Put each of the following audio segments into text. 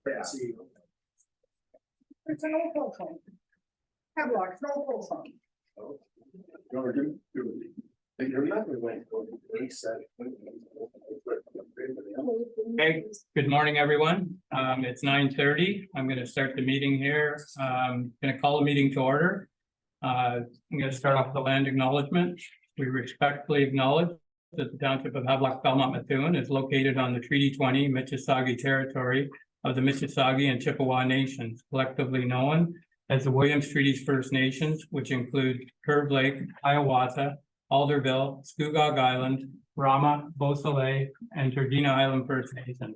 Yeah. It's an old telephone. Havelock, it's an old telephone. Okay, good morning, everyone. It's 9:30. I'm going to start the meeting here. Going to call the meeting to order. I'm going to start off the land acknowledgement. We respectfully acknowledge that the Township of Havelock-Belmont-Methuen is located on the Treaty 20 Mississauga territory of the Mississauga and Chippewa Nations, collectively known as the Williams Treaties First Nations, which include Curve Lake, Hiawatha, Alderville, Scugog Island, Rama, Beausoleil, and Turdina Island First Nation.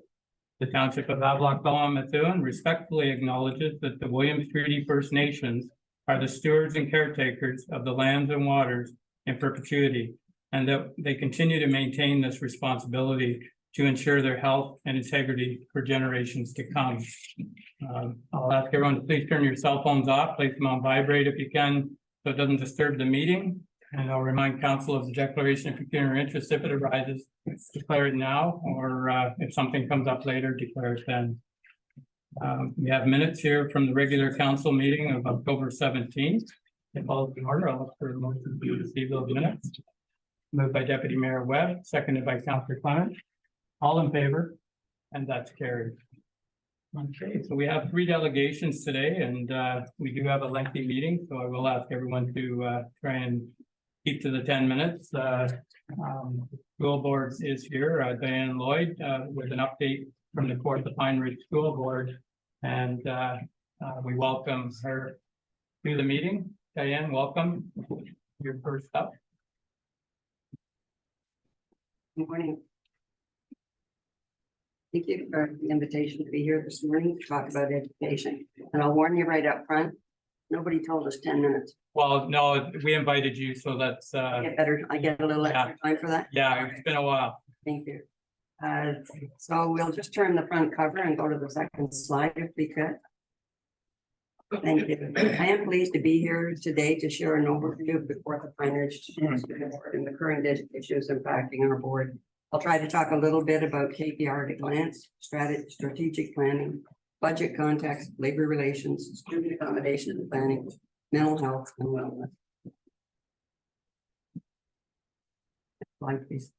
The Township of Havelock-Belmont-Methuen respectfully acknowledges that the Williams Treaty First Nations are the stewards and caretakers of the lands and waters in perpetuity, and that they continue to maintain this responsibility to ensure their health and integrity for generations to come. I'll ask everyone to please turn your cell phones off, place them on vibrate if you can, so it doesn't disturb the meeting. And I'll remind council of the declaration of pecuniary interest if it arises, declare it now, or if something comes up later, declare it then. We have minutes here from the regular council meeting of October 17th. If all is in order, I'll look for a motion to receive those minutes. Moved by Deputy Mayor Webb, seconded by Councillor Clement. All in favor? And that's carried. Okay, so we have 3 delegations today, and we do have a lengthy meeting, so I will ask everyone to try and keep to the 10 minutes. School board is here, Diane Lloyd, with an update from the Pine Ridge School Board, and we welcome her to the meeting. Diane, welcome. Your first up. Good morning. Thank you for the invitation to be here this morning to talk about education. And I'll warn you right up front, nobody told us 10 minutes. Well, no, we invited you, so that's I get a little extra time for that? Yeah, it's been a while. Thank you. So we'll just turn the front cover and go to the second slide if we could. Thank you. I am pleased to be here today to share an overview of the Pine Ridge Student Board and the current issues impacting our board. I'll try to talk a little bit about KPR at a glance, strategic planning, budget context, labor relations, student accommodation and planning, mental health and wellness. Next slide, please.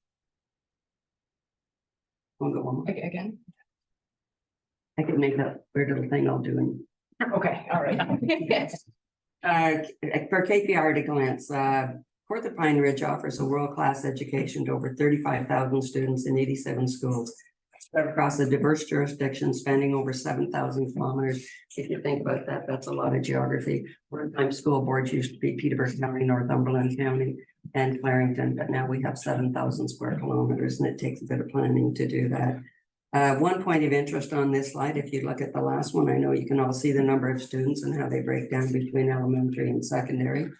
We'll go on. Okay, again. I can make that weird little thing I'll do. Okay, all right. For KPR at a glance, Pine Ridge offers a world-class education to over 35,000 students in 87 schools spread across a diverse jurisdiction spanning over 7,000 kilometers. If you think about that, that's a lot of geography. One-time school boards used to be Peterborough County, Northumberland County, and Clarington, but now we have 7,000 square kilometers, and it takes a bit of planning to do that. One point of interest on this slide, if you look at the last one, I know you can all see the number of students and how they break down between elementary and secondary.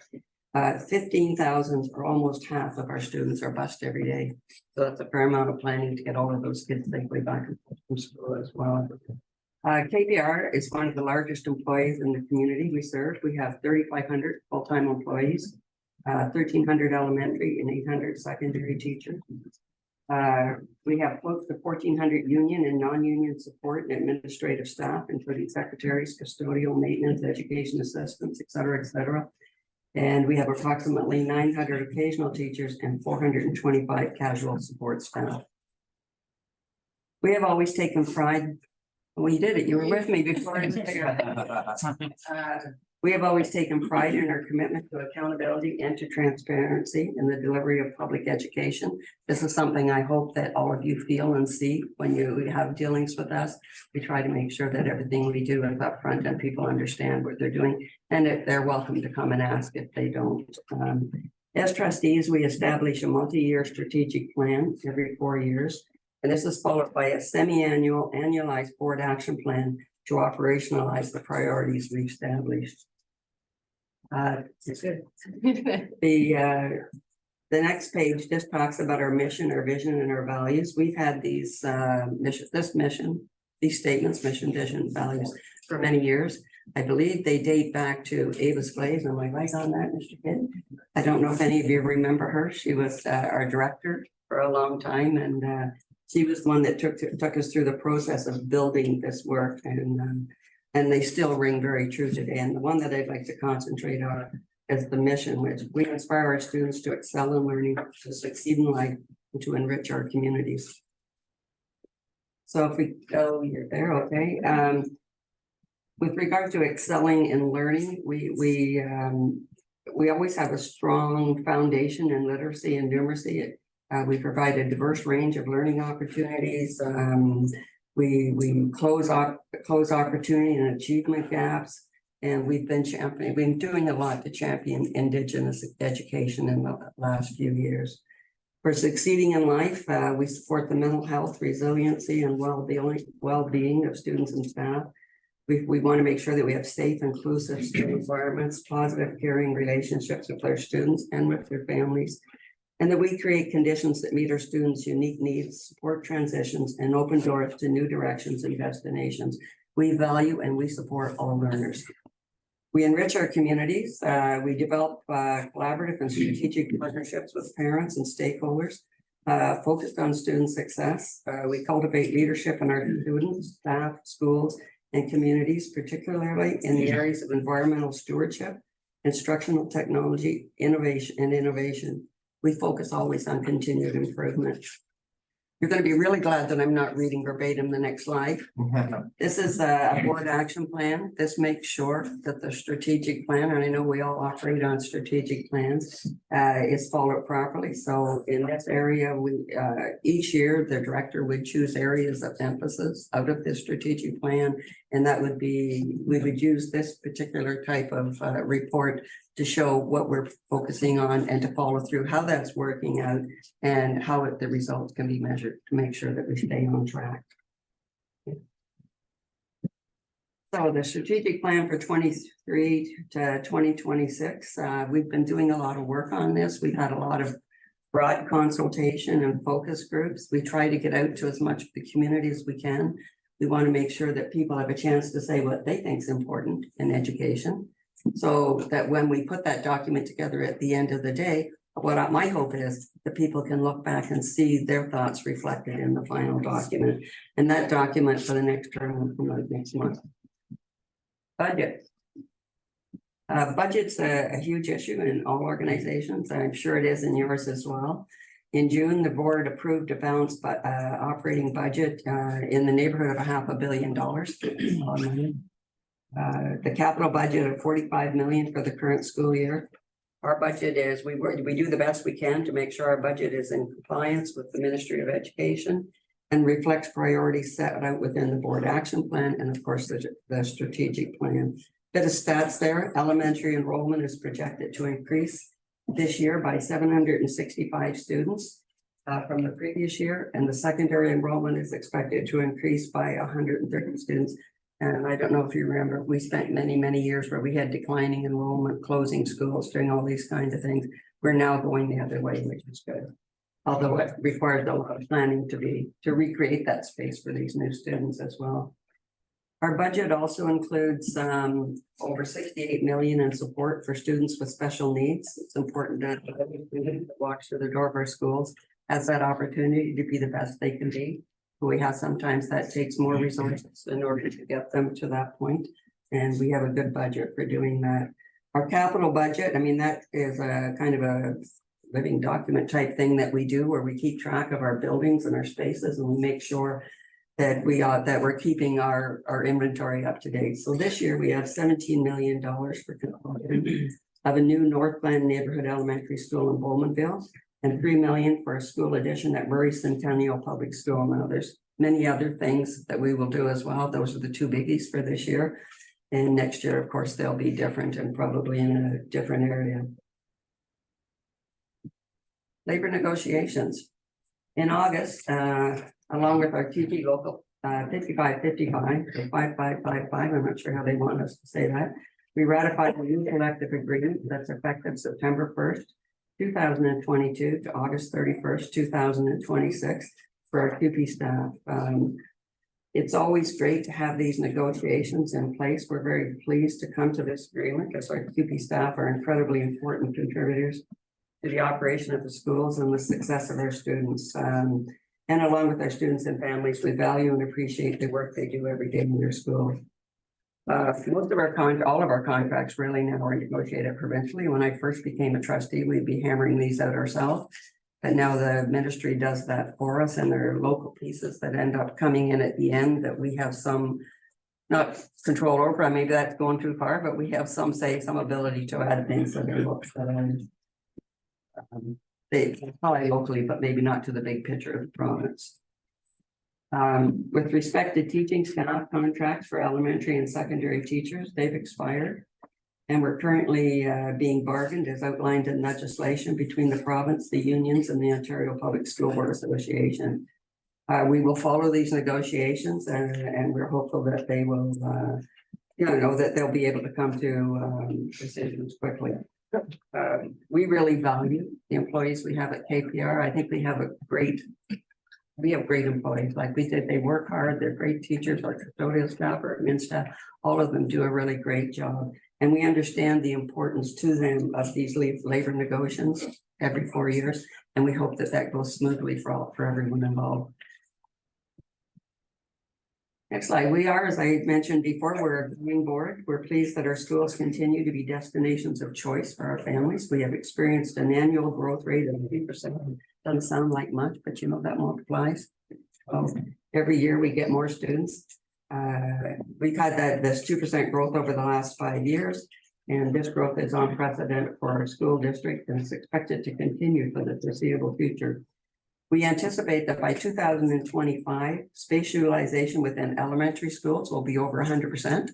15,000 or almost half of our students are bused every day. So that's a fair amount of planning to get all of those kids safely back from school as well. KPR is one of the largest employees in the community we serve. We have 3,500 full-time employees, 1,300 elementary and 800 secondary teachers. We have close to 1,400 union and non-union support and administrative staff, including secretaries, custodial, maintenance, education assistants, et cetera, and we have approximately 900 occasional teachers and 425 casual support staff. We have always taken pride. Well, you did it. You were with me before. We have always taken pride in our commitment to accountability and to transparency in the delivery of public education. This is something I hope that all of you feel and see when you have dealings with us. We try to make sure that everything we do is upfront and people understand what they're doing, and if they're welcome to come and ask if they don't. As trustees, we establish a multi-year strategic plan every 4 years, and this is followed by a semi-annual annualized board action plan to operationalize the priorities we established. The next page just talks about our mission, our vision, and our values. We've had these these statements, mission, vision, values, for many years. I believe they date back to Ava's Glaze. Am I right on that, Mr. Kidd? I don't know if any of you remember her. She was our director for a long time, and She was the one that took us through the process of building this work, and they still ring very true today. And the one that I'd like to concentrate on is the mission, which we inspire our students to excel in learning, to succeed in life, and to enrich our communities. So if we go, you're there, okay. With regard to excelling in learning, we always have a strong foundation in literacy and numeracy. We provide a diverse range of learning opportunities. We close opportunity and achievement gaps, and we've been doing a lot to champion Indigenous education in the last few years. For succeeding in life, we support the mental health, resiliency, and well-being of students and staff. We want to make sure that we have safe, inclusive school environments, positive, caring relationships with our students and with their families, and that we create conditions that meet our students' unique needs, support transitions, and open doors to new directions and destinations. We value and we support all learners. We enrich our communities. We develop collaborative and strategic partnerships with parents and stakeholders focused on student success. We cultivate leadership in our students, staff, schools, and communities, particularly in the areas of environmental stewardship, instructional technology, innovation. We focus always on continued improvement. You're going to be really glad that I'm not reading verbatim the next slide. This is a board action plan. This makes sure that the strategic plan, and I know we all operate on strategic plans, is followed properly. So in this area, each year the director would choose areas of emphasis out of this strategic plan, and that would be, we would use this particular type of report to show what we're focusing on and to follow through how that's working out and how the results can be measured to make sure that we stay on track. So the strategic plan for 23 to 2026, we've been doing a lot of work on this. We've had a lot of broad consultation and focus groups. We try to get out to as much of the community as we can. We want to make sure that people have a chance to say what they think is important in education, so that when we put that document together at the end of the day, what my hope is that people can look back and see their thoughts reflected in the final document. And that document for the next term will come out next month. Budget. Budget's a huge issue in all organizations. I'm sure it is in yours as well. In June, the board approved a balanced operating budget in the neighborhood of $500 million. The capital budget of $45 million for the current school year. Our budget is, we do the best we can to make sure our budget is in compliance with the Ministry of Education and reflects priorities set out within the board action plan and of course the strategic plan. Bit of stats there. Elementary enrollment is projected to increase this year by 765 students from the previous year, and the secondary enrollment is expected to increase by 130 students. And I don't know if you remember, we spent many years where we had declining enrollment, closing schools, doing all these kinds of things. We're now going the other way, which is good. Although it requires a lot of planning to recreate that space for these new students as well. Our budget also includes over $68 million in support for students with special needs. It's important that every student that walks through the door of our schools has that opportunity to be the best they can be. We have sometimes that takes more resources in order to get them to that point, and we have a good budget for doing that. Our capital budget, I mean, that is a kind of a living document type thing that we do, where we keep track of our buildings and our spaces, and we make sure that we're keeping our inventory up to date. So this year we have $17 million for construction of a new North Glen Neighborhood Elementary School in Bowmanville, and $3 million for a school addition at Murray Centennial Public School. Now there's many other things that we will do as well. Those are the two biggies for this year. And next year, of course, they'll be different and probably in a different area. Labor negotiations. In August, along with our QT local 5555, so 5555, I'm not sure how they want us to say that, we ratified a new collective agreement that's effective September 1st. 2022 to August 31st, 2026 for our QP staff. It's always great to have these negotiations in place. We're very pleased to come to this agreement because our QP staff are incredibly important contributors to the operation of the schools and the success of their students. And And along with our students and families, we value and appreciate the work they do every day in their school. Most of our all of our contracts really now are negotiated provincially. When I first became a trustee, we'd be hammering these out ourselves. But now the ministry does that for us, and there are local pieces that end up coming in at the end that we have some not control over. Maybe that's going too far, but we have some say, some ability to add things that they apply locally, but maybe not to the big picture of the province. With respect to teaching staff contracts for elementary and secondary teachers, they've expired. And we're currently being bargained as outlined in legislation between the province, the unions, and the Ontario Public School Board Association. We will follow these negotiations and we're hopeful that they will, that they'll be able to come to decisions quickly. We really value the employees we have at KPR. I think we have great employees. Like we said, they work hard. They're great teachers, our custodial staff, our admin staff. All of them do a really great job. And we understand the importance to them of these labor negotiations every 4 years. And we hope that that goes smoothly for everyone involved. Next slide. We are, as I mentioned before, we're a growing board. We're pleased that our schools continue to be destinations of choice for our families. We have experienced an annual growth rate of 3%. Doesn't sound like much, but you know that multiplies. Every year we get more students. We've had this 2% growth over the last 5 years, and this growth is unprecedented for our school district and is expected to continue for the foreseeable future. We anticipate that by 2025, space utilization within elementary schools will be over 100%.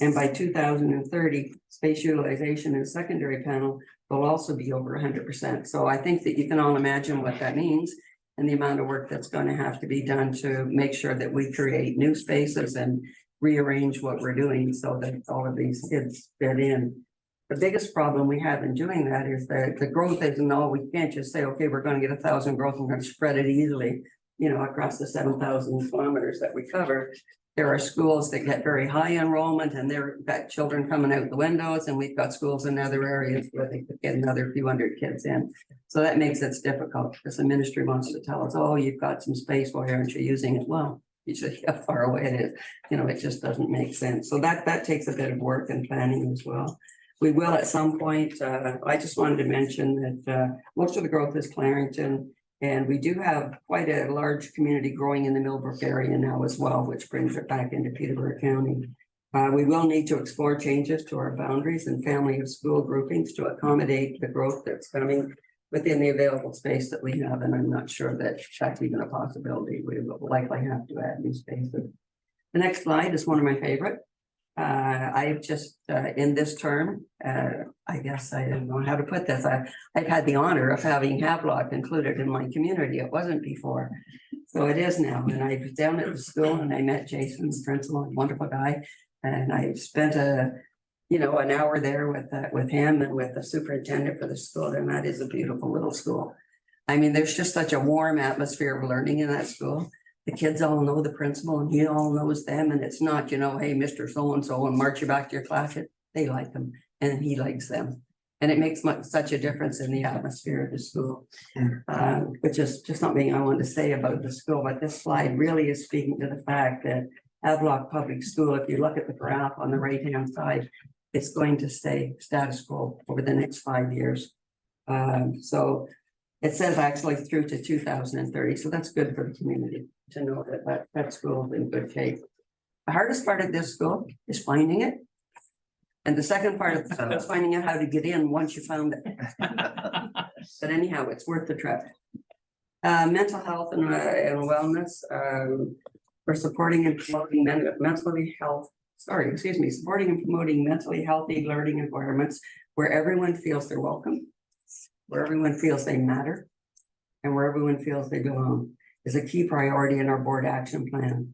And by 2030, space utilization in secondary panel will also be over 100%. So I think that you can all imagine what that means and the amount of work that's going to have to be done to make sure that we create new spaces and rearrange what we're doing so that all of these kids fit in. The biggest problem we have in doing that is that the growth isn't all. We can't just say, okay, we're going to get 1,000 growth and we're going to spread it easily, across the 7,000 kilometers that we cover. There are schools that get very high enrollment and they've got children coming out the windows, and we've got schools in other areas where they could get another few hundred kids in. So that makes it difficult because the ministry wants to tell us, oh, you've got some space, why aren't you using it? Well, you see how far away it is. It just doesn't make sense. So that takes a bit of work and planning as well. We will at some point, I just wanted to mention that most of the growth is Clarington, and we do have quite a large community growing in the Millbrook area now as well, which brings it back into Peterborough County. We will need to explore changes to our boundaries and family of school groupings to accommodate the growth that's coming within the available space that we have, and I'm not sure that that's even a possibility. We will likely have to add new spaces. The next slide is one of my favorite. I've just, in this term, I guess I don't know how to put this. I've had the honor of having Havelock included in my community. It wasn't before, so it is now. And I was down at the school and I met Jason, the principal, a wonderful guy. And I spent an hour there with him and with the superintendent for the school. And that is a beautiful little school. I mean, there's just such a warm atmosphere of learning in that school. The kids all know the principal and he all knows them. And it's not, hey, Mr. So-and-so, and march you back to your class. They like him and he likes them. And it makes such a difference in the atmosphere of the school, which is just something I want to say about the school. But this slide really is speaking to the fact that Havelock Public School, if you look at the graph on the right-hand side, it's going to stay status quo over the next 5 years. So it says actually through to 2030. So that's good for the community to know that school is in good shape. The hardest part of this school is finding it. And the second part of it is finding out how to get in once you found it. But anyhow, it's worth the trip. Mental health and wellness. We're supporting and promoting supporting and promoting mentally healthy learning environments where everyone feels they're welcome, where everyone feels they matter, and where everyone feels they belong is a key priority in our board action plan.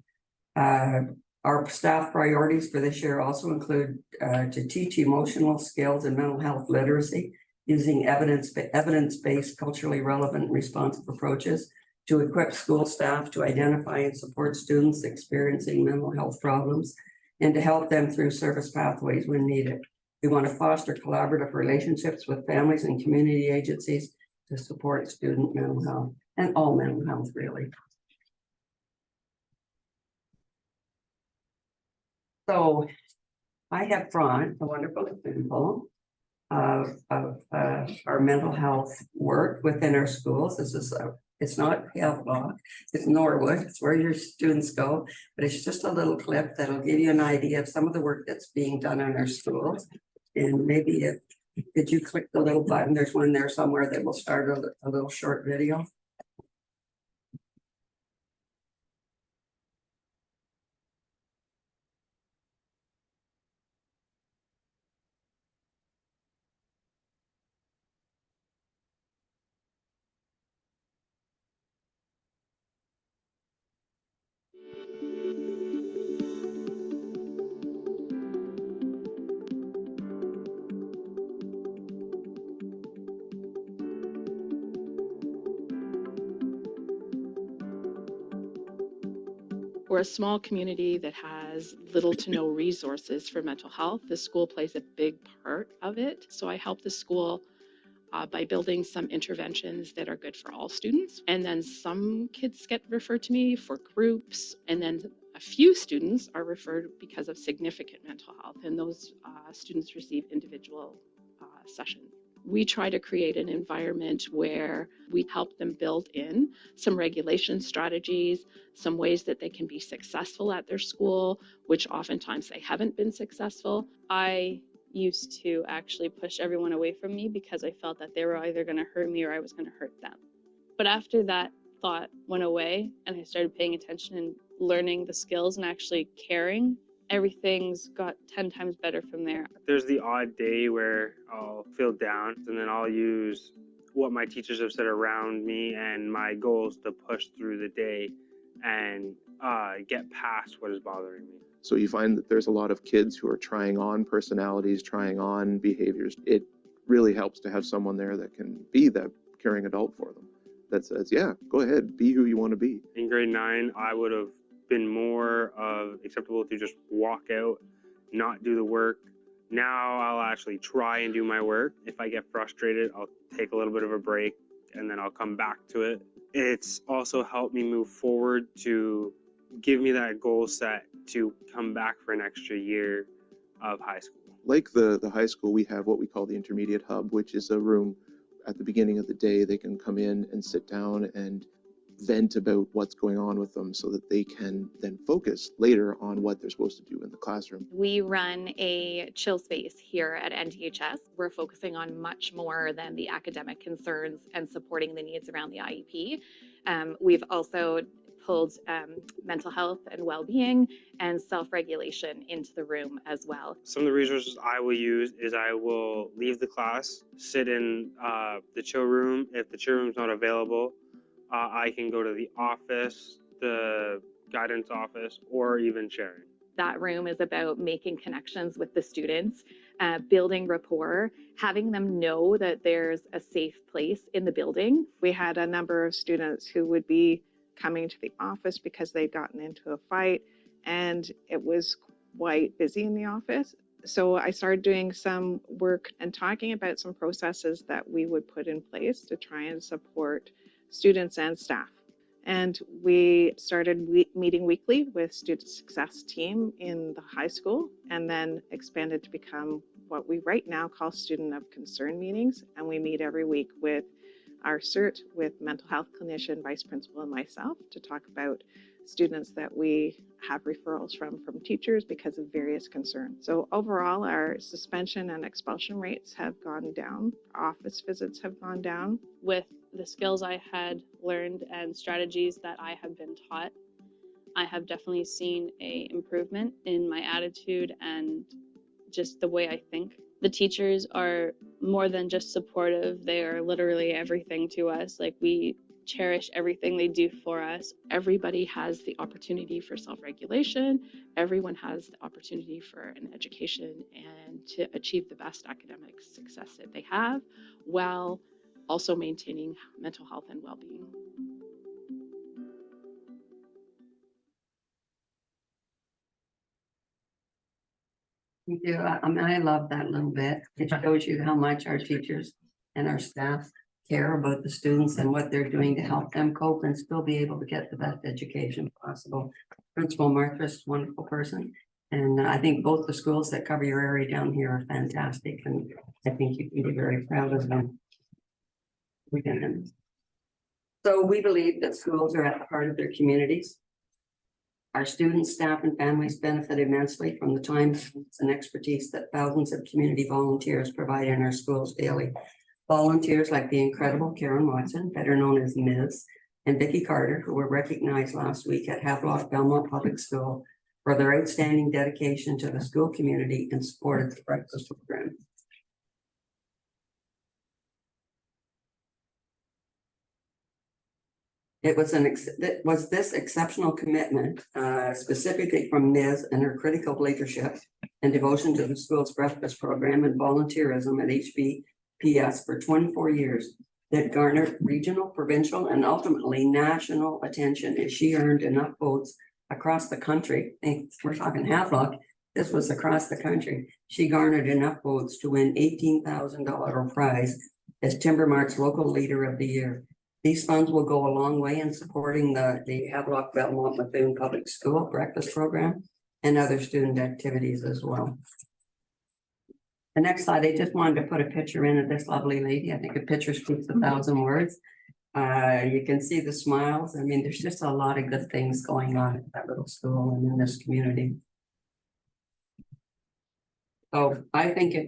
Our staff priorities for this year also include to teach emotional skills and mental health literacy using evidence-based, culturally relevant, responsive approaches, to equip school staff to identify and support students experiencing mental health problems, and to help them through service pathways when needed. We want to foster collaborative relationships with families and community agencies to support student mental health. and all mental health, really. So I have brought a wonderful example of our mental health work within our schools. This is it's not Havelock, it's Norwood, it's where your students go, but it's just a little clip that'll give you an idea of some of the work that's being done in our schools. And maybe did you click the little button? There's one there somewhere that will start a little short video. We're a small community that has little to no resources for mental health. The school plays a big part of it. So I help the school by building some interventions that are good for all students. And then some kids get referred to me for groups. And then a few students are referred because of significant mental health. And those students receive individual sessions. We try to create an environment where we help them build in some regulation strategies, some ways that they can be successful at their school, which oftentimes they haven't been successful. I used to actually push everyone away from me because I felt that they were either going to hurt me or I was going to hurt them. But after that thought went away and I started paying attention and learning the skills and actually caring, everything's got 10 times better from there. There's the odd day where I'll feel down and then I'll use what my teachers have said around me and my goals to push through the day and get past what is bothering me. So you find that there's a lot of kids who are trying on personalities, trying on behaviors. It really helps to have someone there that can be that caring adult for them, that says, yeah, go ahead, be who you want to be. In grade 9, I would have been more of acceptable to just walk out, not do the work. Now I'll actually try and do my work. If I get frustrated, I'll take a little bit of a break and then I'll come back to it. It's also helped me move forward to give me that goal set to come back for an extra year of high school. Like the high school, we have what we call the intermediate hub, which is a room at the beginning of the day. They can come in and sit down and vent about what's going on with them so that they can then focus later on what they're supposed to do in the classroom. We run a chill space here at NDHS. We're focusing on much more than the academic concerns and supporting the needs around the IEP. We've also pulled mental health and well-being and self-regulation into the room as well. Some of the resources I will use is I will leave the class, sit in the chill room. If the chill room is not available, I can go to the office, the guidance office, or even sharing. That room is about making connections with the students, building rapport, having them know that there's a safe place in the building. We had a number of students who would be coming to the office because they'd gotten into a fight and it was quite busy in the office. So I started doing some work and talking about some processes that we would put in place to try and support students and staff. And we started meeting weekly with student success team in the high school and then expanded to become what we right now call student of concern meetings. And we meet every week with our CERT, with mental health clinician, vice principal, and myself to talk about students that we have referrals from teachers because of various concerns. So overall, our suspension and expulsion rates have gone down. Office visits have gone down. With the skills I had learned and strategies that I have been taught, I have definitely seen an improvement in my attitude and just the way I think. The teachers are more than just supportive. They are literally everything to us. Like, we cherish everything they do for us. Everybody has the opportunity for self-regulation. Everyone has the opportunity for an education and to achieve the best academic success that they have while also maintaining mental health and well-being. You do. I mean, I love that little bit. It shows you how much our teachers and our staff care about the students and what they're doing to help them cope and still be able to get the best education possible. Principal Martha's a wonderful person. And I think both the schools that cover your area down here are fantastic, and I think you can be very proud of them. So we believe that schools are at the heart of their communities. Our students, staff, and families benefit immensely from the time and expertise that thousands of community volunteers provide in our schools daily. Volunteers like the incredible Karen Watson, better known as Ms., and Vicki Carter, who were recognized last week at Havelock-Belmont Public School for their outstanding dedication to the school community in support of the breakfast program. It was this exceptional commitment, specifically from Ms. and her critical leadership and devotion to the school's breakfast program and volunteerism at HBPS for 24 years that garnered regional, provincial, and ultimately national attention as she earned enough votes across the country. We're talking Havelock. This was across the country. She garnered enough votes to win $18,000 prize as Timbermark's local leader of the year. These funds will go a long way in supporting the Havelock-Belmont-Methuen Public School breakfast program and other student activities as well. The next slide, I just wanted to put a picture in of this lovely lady. I think a picture speaks 1,000 words. You can see the smiles. I mean, there's just a lot of good things going on at that little school and in this community. So I think if,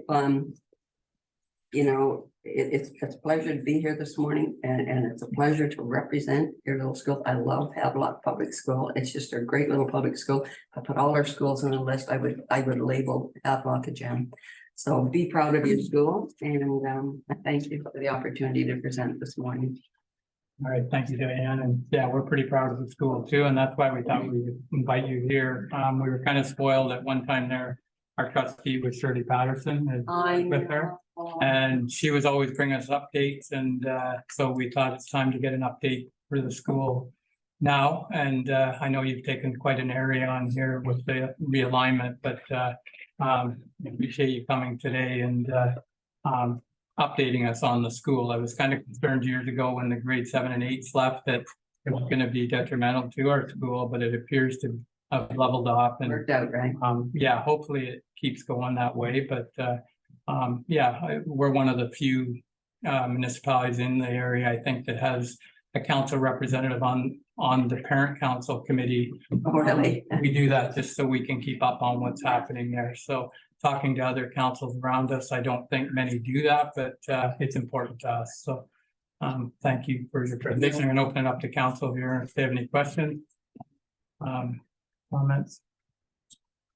you know, it's a pleasure to be here this morning, and it's a pleasure to represent your little school. I love Havelock Public School. It's just a great little public school. I put all our schools on the list. I would label Havelock a gem. So be proud of your school, and I thank you for the opportunity to present this morning. All right, thank you, Diane. And yeah, we're pretty proud of the school too, and that's why we thought we would invite you here. We were kind of spoiled at one time there. Our trustee was Shirley Patterson with her, and she was always bringing us updates, and so we thought it's time to get an update for the school now. And I know you've taken quite an area on here with the realignment, but appreciate you coming today and updating us on the school. I was kind of concerned years ago when the grade 7 and 8s left that it was going to be detrimental to our school, but it appears to have leveled off, and Worked out, right? yeah, hopefully it keeps going that way. But yeah, we're one of the few municipalities in the area, I think, that has a council representative on the parent council committee. Really? We do that just so we can keep up on what's happening there. So talking to other councils around us, I don't think many do that, but it's important to us. So thank you for your presentation. I'm going to open it up to council here if they have any questions. Comments?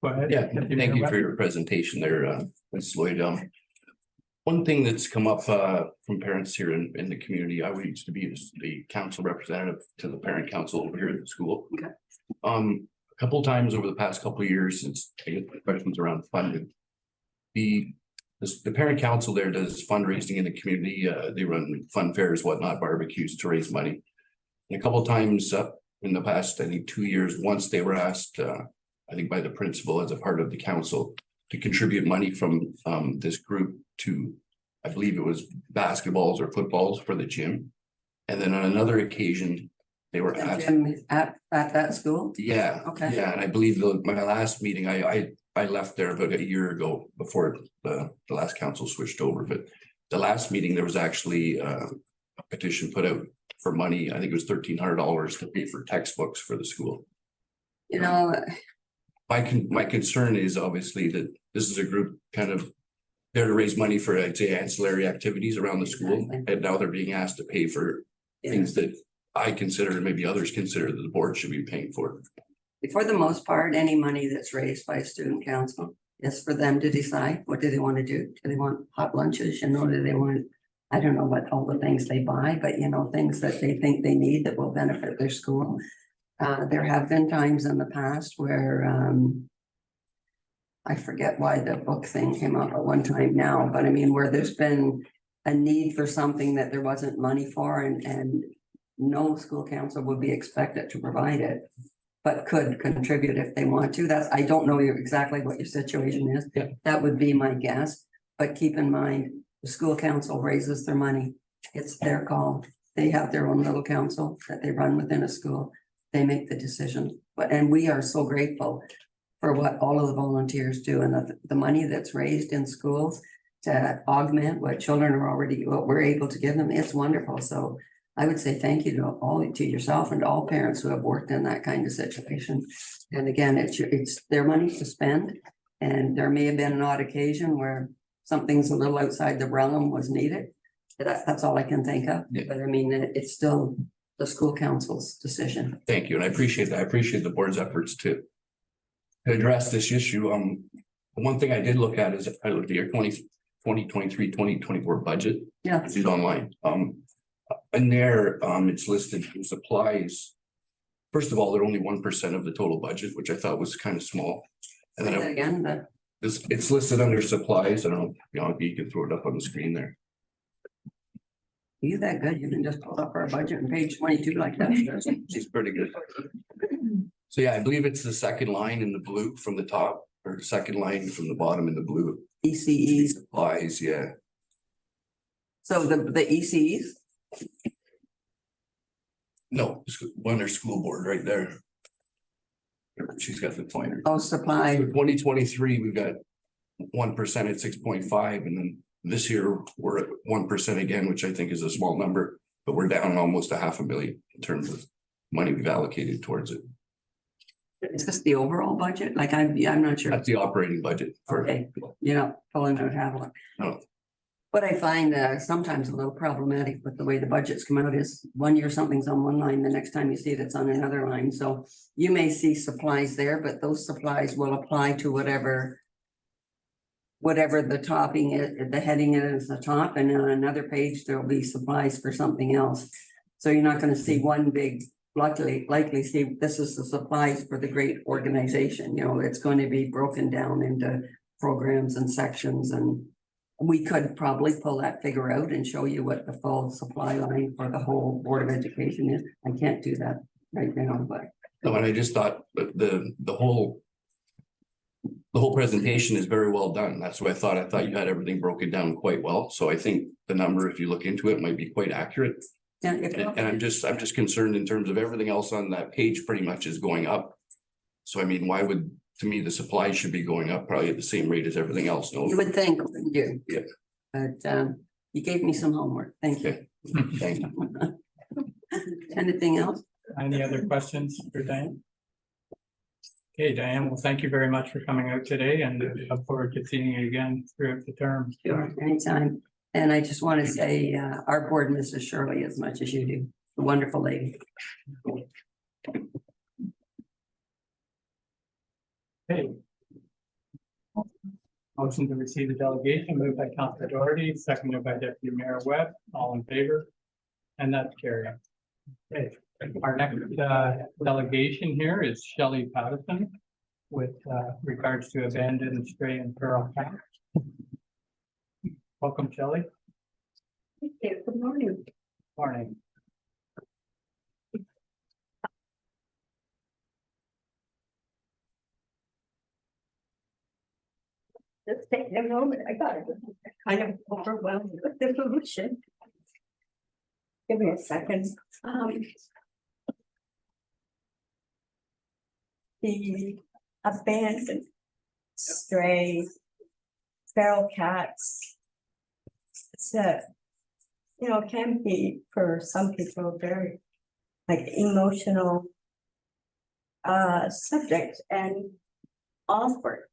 Go ahead. Yeah, thank you for your presentation there, Ms. Lloyd. One thing that's come up from parents here in the community, I used to be the council representative to the parent council over here at the school. Okay. A couple of times over the past couple of years, since I get questions around funding, the parent council there does fundraising in the community. They run fun fairs, whatnot, barbecues to raise money. And a couple of times in the past, I think 2 years, once they were asked, I think by the principal as a part of the council, to contribute money from this group to, I believe it was basketballs or footballs for the gym. And then on another occasion, they were asked at that school. Yeah. Okay. Yeah, and I believe my last meeting, I left there about a year ago before the last council switched over. But the last meeting, there was actually a petition put out for money. I think it was $1,300 to pay for textbooks for the school. You know, my concern is obviously that this is a group kind of there to raise money for, I'd say, ancillary activities around the school. Exactly. And now they're being asked to pay for things that I consider, and maybe others consider, that the board should be paying for. For the most part, any money that's raised by a student council is for them to decide. What do they want to do? Do they want hot lunches? You know, do they want, I don't know what all the things they buy, but you know, things that they think they need that will benefit their school. There have been times in the past where I forget why the book thing came up at one time now, but I mean, where there's been a need for something that there wasn't money for, and no school council would be expected to provide it, but could contribute if they want to. I don't know exactly what your situation is. Yeah. That would be my guess, but keep in mind, the school council raises their money It's their call. They have their own little council that they run within a school. They make the decision, and we are so grateful for what all of the volunteers do and the money that's raised in schools to augment what children are already, what we're able to give them. It's wonderful. So I would say thank you to yourself and to all parents who have worked in that kind of situation. And again, it's their money to spend. And there may have been an odd occasion where something's a little outside the realm was needed. That's all I can think of. Yeah. But I mean, it's still the school council's decision. Thank you, and I appreciate that. I appreciate the board's efforts to address this issue. One thing I did look at is I looked at your 2023, 2024 budget. Yeah. It's online. And there, it's listed in supplies. First of all, they're only 1% of the total budget, which I thought was kind of small. And Say then that again, it's listed under supplies. I don't know, you can throw it up on the screen there. you that good, you can just pull up our budget on page 22 like that. She's pretty good. So yeah, I believe it's the second line in the blue from the top, or second line from the bottom in the blue. ECEs. Supplies, yeah. So the ECEs, No, under school board right there. She's got the pointer. oh, supply. 2023, we've got 1% at 6.5, and then this year we're at 1% again, which I think is a small number, but we're down almost $500,000 in terms of money we've allocated towards it. Is this the overall budget? Like I'm not sure. That's the operating budget for. Okay, you're not pulling out Havelock. No. What I find sometimes a little problematic with the way the budgets come out is one year something's on one line, the next time you see it, it's on another line. So you may see supplies there, but those supplies will apply to whatever the topping is, the heading is the top, and on another page, there'll be supplies for something else. So you're not gonna see one big, likely see, this is the supplies for the great organization, it's going to be broken down into programs and sections, and we could probably pull that figure out and show you what the full supply line for the whole Board of Education is. I can't do that right now, but. No, and I just thought that the whole presentation is very well done. That's what I thought you had everything broken down quite well. So I think the number, if you look into it, might be quite accurate. Yeah, And I'm just concerned in terms of everything else on that page pretty much is going up. So I mean, why would, to me, the supplies should be going up probably at the same rate as everything else. No, you would think, wouldn't you? Yeah. But you gave me some homework. Thank you. Okay. Thank you. Anything else? Any other questions for Diane? Okay, Diane, well, thank you very much for coming out today, and look forward to seeing you again throughout the term. Sure, anytime. And I just want to say, our board misses Shirley as much as you do. A wonderful lady. Okay. Motion to receive the delegation moved by Councilor Doherty, seconded by Deputy Mayor Webb, all in favor? And that's carried. Okay, our next delegation here is Shelley Patterson with regards to abandoned stray and feral cats. Welcome, Shelley. Thank you. Good morning. Morning. Just taking a moment. I got it. Kind of overwhelmed with the solution. Give me a second. The abandoned stray feral cats. It's can be for some people very emotional subject and awkward.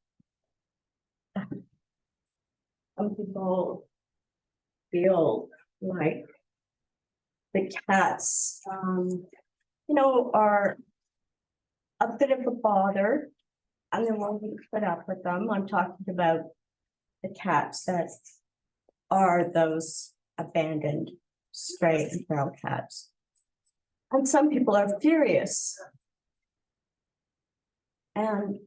Some people feel like the cats, are a bit of a bother, and they won't put up with them. I'm talking about the cats that are those abandoned stray and feral cats. And some people are furious. And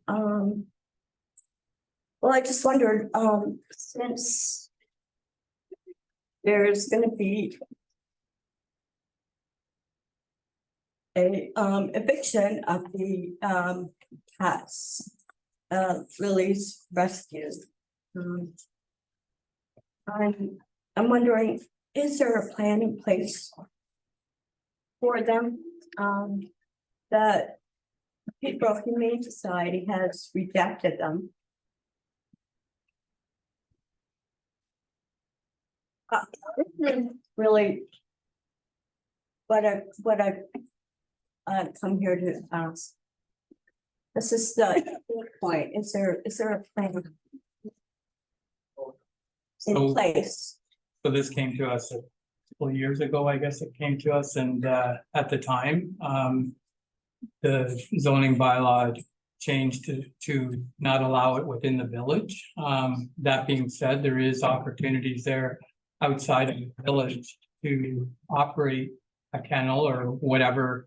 well, I just wondered, since there's going to be a eviction of the cats, Lily's rescue. I'm wondering is there a plan in place for them? The Peterborough Humane Society has rejected them. This is really what I've come here to ask. This is the point. Is there a plan in So- place? So this came to us a couple of years ago, I guess it came to us, and at the time, the zoning bylaw changed to not allow it within the village. That being said, there is opportunities there outside of the village to operate a kennel or whatever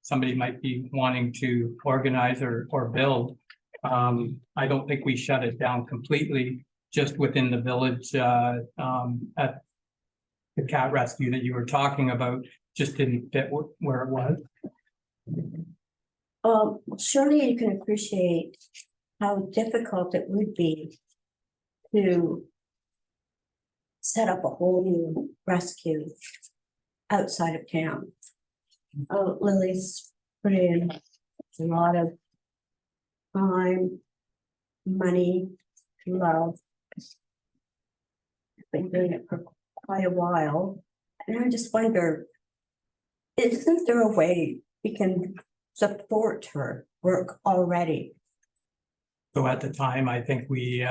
somebody might be wanting to organize or build. I don't think we shut it down completely just within the village at the cat rescue that you were talking about, just didn't fit where it was. Surely you can appreciate how difficult it would be to set up a whole new rescue outside of town. Lily's put in a lot of time, money, love. Been doing it for quite a while, and I just wonder, isn't there a way we can support her work already? So at the time, I think we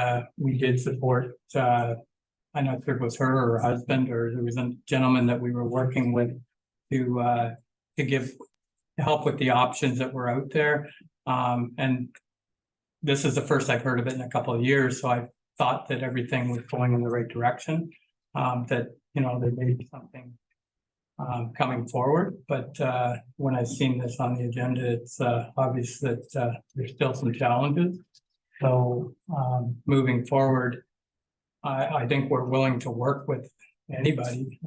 did support, I'm not sure it was her or her husband, or there was a gentleman that we were working with to give help with the options that were out there. And this is the first I've heard of it in a couple of years, so I thought that everything was going in the right direction. That, you know, there may be something coming forward, but when I've seen this on the agenda, it's obvious that there's still some challenges. So moving forward, I think we're willing to work with anybody,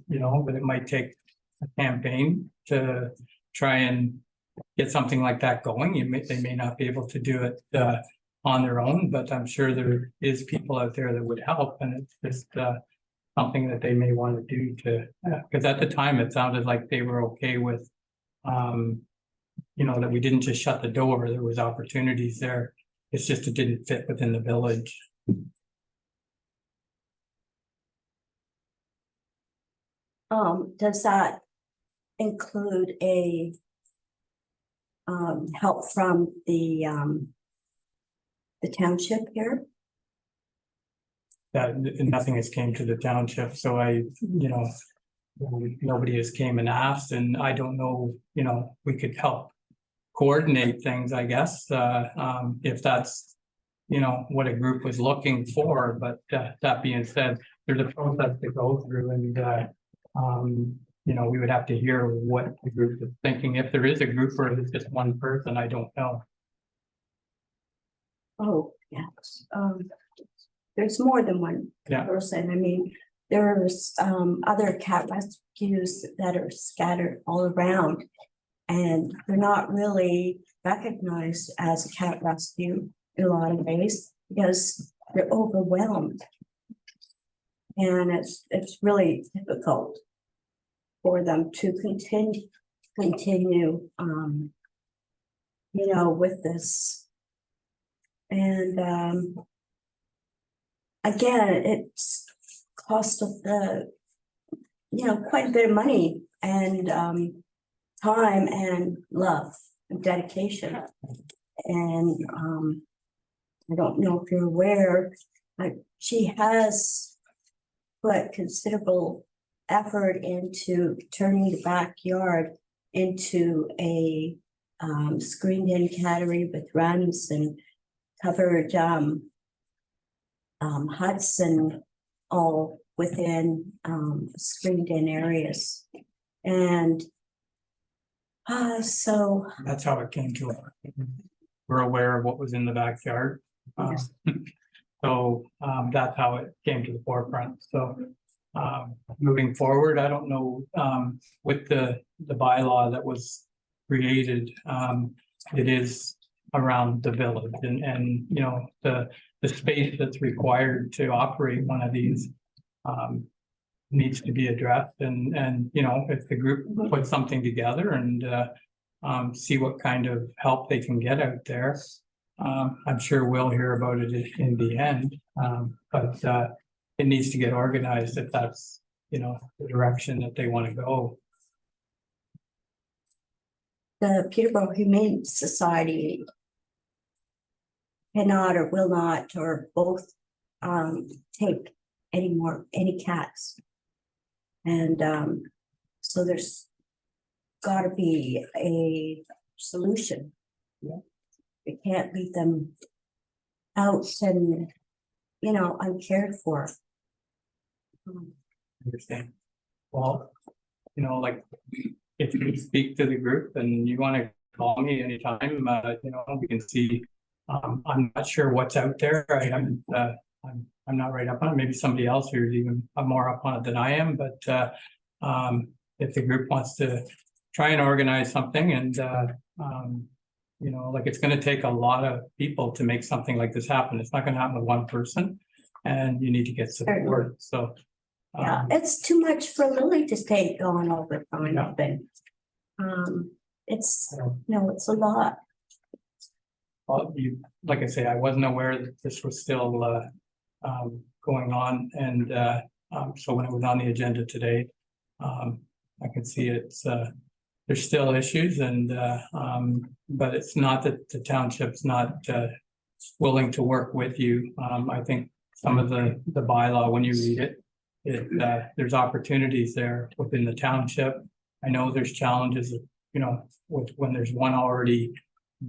you know, but it might take a campaign to try and get something like that going. They may not be able to do it on their own, but I'm sure there is people out there that would help, and it's just something that they may want to do to, because at the time it sounded like they were okay with, you know, that we didn't just shut the door, there was opportunities there. It's just it didn't fit within the village. Does that include a help from the township here? That nothing has came to the township, so you know, nobody has came and asked, and I don't know, you know, we could help coordinate things, I guess, if that's, you know, what a group was looking for, but that being said, there's a process to go through, and you know, we would have to hear what the group is thinking. If there is a group or if it's just one person, I don't know. Oh, yes, there's more than one Yeah. person. I mean, there's other cat rescues that are scattered all around, and they're not really recognized as a cat rescue in a lot of ways because they're overwhelmed. And it's really difficult for them to continue, you know, with this. And again, it's cost of the, you know, quite a bit of money and time and love and dedication. And I don't know if you're aware, but she has put considerable effort into turning the backyard into a screened-in cattery with runs and covered huts and all within screened-in areas. And so That's how it came to us. We're aware of what was in the backyard. Yes. So that's how it came to the forefront. So moving forward, I don't know, with the bylaw that was created, it is around the village and you know, the space that's required to operate one of these. needs to be addressed and, you know, if the group puts something together and, see what kind of help they can get out there. I'm sure we'll hear about it in the end, but, it needs to get organized if that's, you know, the direction that they want to go. The Peterborough Humane Society cannot or will not, or both, take any cats. And, so there's gotta be a solution. Yeah. We can't leave them out and, you know, uncared for. Understand. Well, you know, like, if you speak to the group and you want to call me anytime, you know, we can see. I'm not sure what's out there. I haven't, I'm not right up on it. Maybe somebody else here is even more up on it than I am, but, if the group wants to try and organize something and, you know, like, it's gonna take a lot of people to make something like this happen. It's not gonna happen with one person, and you need to get support, so. Yeah, it's too much for Lily to take on all the time, Yeah. but, it's, no, it's a lot. Well, like I say, I wasn't aware that this was still, going on, and, so when it was on the agenda today, I could see it's, there's still issues and, but it's not that the township's not, willing to work with you. I think some of the bylaw, when you read it, there's opportunities there within the township. I know there's challenges, you know, with when there's one already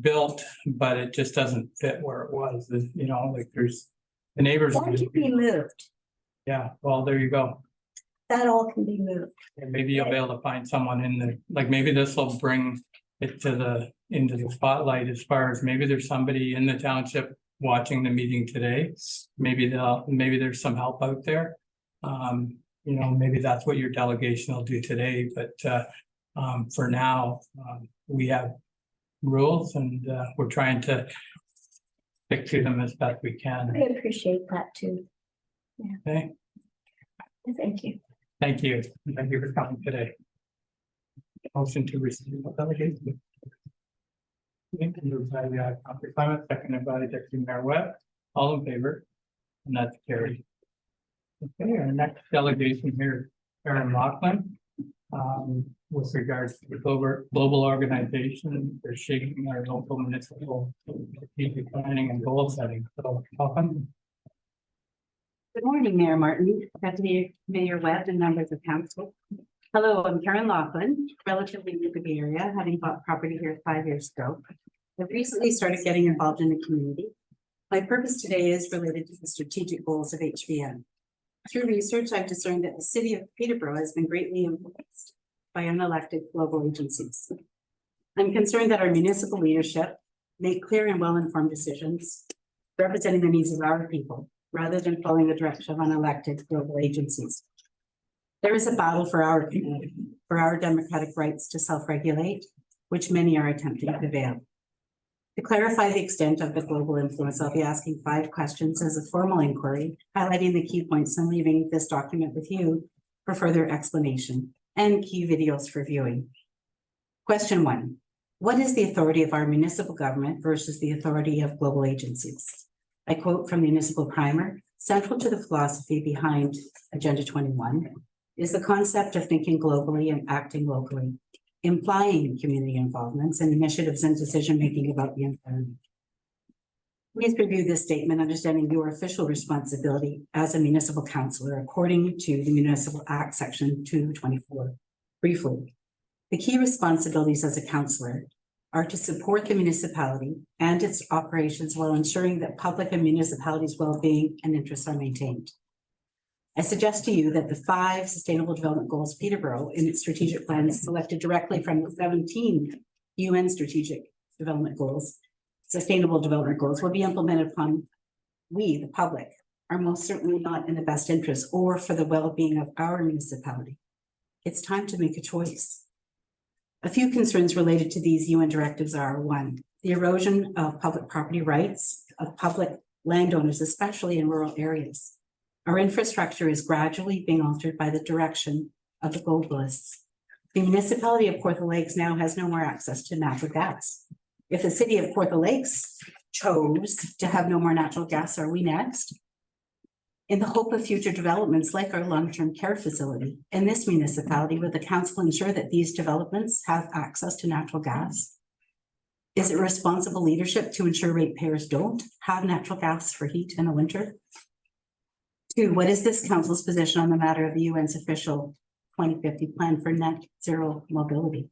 built, but it just doesn't fit where it was, you know, like there's the neighbors. That can be moved. Yeah, well, there you go. That all can be moved. And maybe you'll be able to find someone in the, like, maybe this will bring it into the spotlight as far as maybe there's somebody in the township watching the meeting today. Maybe there's some help out there. You know, maybe that's what your delegation will do today, but, for now, we have rules and, we're trying to stick to them as best we can. I appreciate that too. Okay, Thank you. thank you. Thank you for coming today. Motion to receive the delegation. Moved by Councilor Clement, seconded by Deputy Mayor Webb. All in favor? And that's carried. Okay, our next delegation here, Aaron Laughlin. With regards to the global organization, they're shaping our local municipal strategic planning and goal setting. So welcome. Good morning, Mayor Martin, Deputy Mayor Webb, and members of council. Hello, I'm Karen Laughlin, relatively new to the area, having bought property here 5 years ago. I've recently started getting involved in the community. My purpose today is related to the strategic goals of HVM. Through research, I've discerned that the city of Peterborough has been greatly influenced by unelected global agencies. I'm concerned that our municipal leadership make clear and well-informed decisions representing the needs of our people, rather than following the direction of unelected global agencies. There is a battle for our community, for our democratic rights to self-regulate, which many are attempting to veil. To clarify the extent of the global influence, I'll be asking 5 questions as a formal inquiry, highlighting the key points and leaving this document with you for further explanation and key videos for viewing. Question 1. What is the authority of our municipal government versus the authority of global agencies? I quote from the municipal primer: central to the philosophy behind Agenda 21 is the concept of thinking globally and acting locally, implying community involvements and initiatives and decision-making about the environment. Please review this statement, understanding your official responsibility as a municipal councillor according to the Municipal Act, Section 224. Briefly, the key responsibilities as a councillor are to support the municipality and its operations while ensuring that public and municipalities' well-being and interests are maintained. I suggest to you that the 5 Sustainable Development Goals Peterborough in its strategic plan selected directly from the 17 UN Strategic Development Goals, Sustainable Development Goals, will be implemented upon we, the public, are most certainly not in the best interest or for the well-being of our municipality. It's time to make a choice. A few concerns related to these UN directives are: 1, the erosion of public property rights of public landowners, especially in rural areas. Our infrastructure is gradually being altered by the direction of the globalists. The municipality of Kawartha Lakes now has no more access to natural gas. If the city of Kawartha Lakes chose to have no more natural gas, are we next? In the hope of future developments like our long-term care facility in this municipality, will the council ensure that these developments have access to natural gas? Is it responsible leadership to ensure ratepayers don't have natural gas for heat in the winter? 2, what is this council's position on the matter of the UN's official 2050 plan for net zero mobility?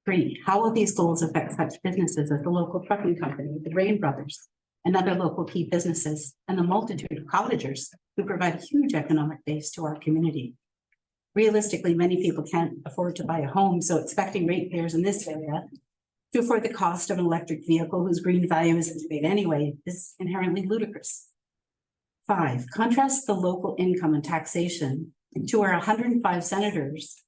3, how will these goals affect such businesses as the local trucking company, the Rain Brothers, and other local key businesses, and the multitude of cottagers who provide a huge economic base to our community? Realistically, many people can't afford to buy a home, so expecting ratepayers in this area to afford the cost of an electric vehicle whose green value isn't big anyway is inherently ludicrous. 5, contrast the local income and taxation to our 105 senators,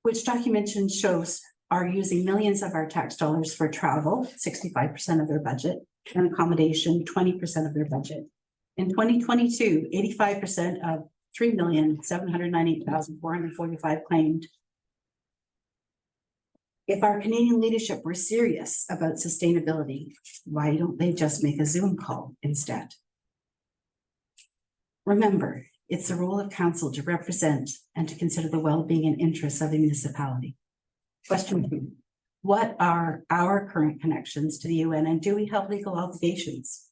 which documentation shows are using millions of our tax dollars for travel, 65% of their budget, and accommodation, 20% of their budget. In 2022, 85% of 3,798,445 claimed. If our Canadian leadership were serious about sustainability, why don't they just make a Zoom call instead? Remember, it's the role of council to represent and to consider the well-being and interests of the municipality. Question 2, what are our current connections to the UN, and do we have legal obligations?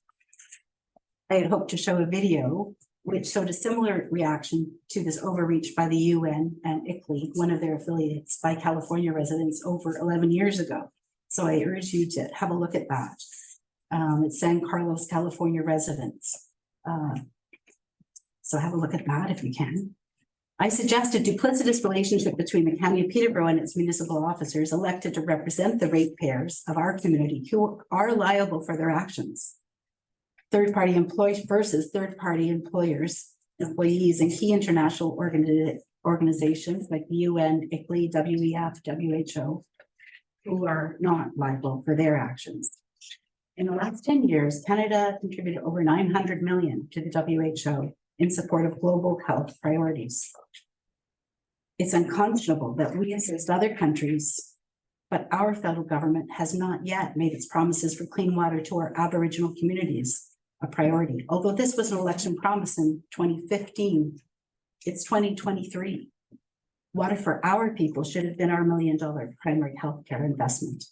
I had hoped to show a video which showed a similar reaction to this overreach by the UN and ICLEI, one of their affiliates, by California residents over 11 years ago. So I urge you to have a look at that. It's San Carlos, California residents. So have a look at that if you can. I suggest a duplicitous relationship between the County of Peterborough and its municipal officers elected to represent the ratepayers of our community who are liable for their actions. Third-party employees versus third-party employees and key international organizations like the UN, ICLEI, WEF, WHO, who are not liable for their actions. In the last 10 years, Canada contributed over 900 million to the WHO in support of global health priorities. It's unconscionable that we assist other countries, but our federal government has not yet made its promises for clean water to our Aboriginal communities a priority. Although this was an election promise in 2015, it's 2023. Water for our people should have been our $1 million primary healthcare investment.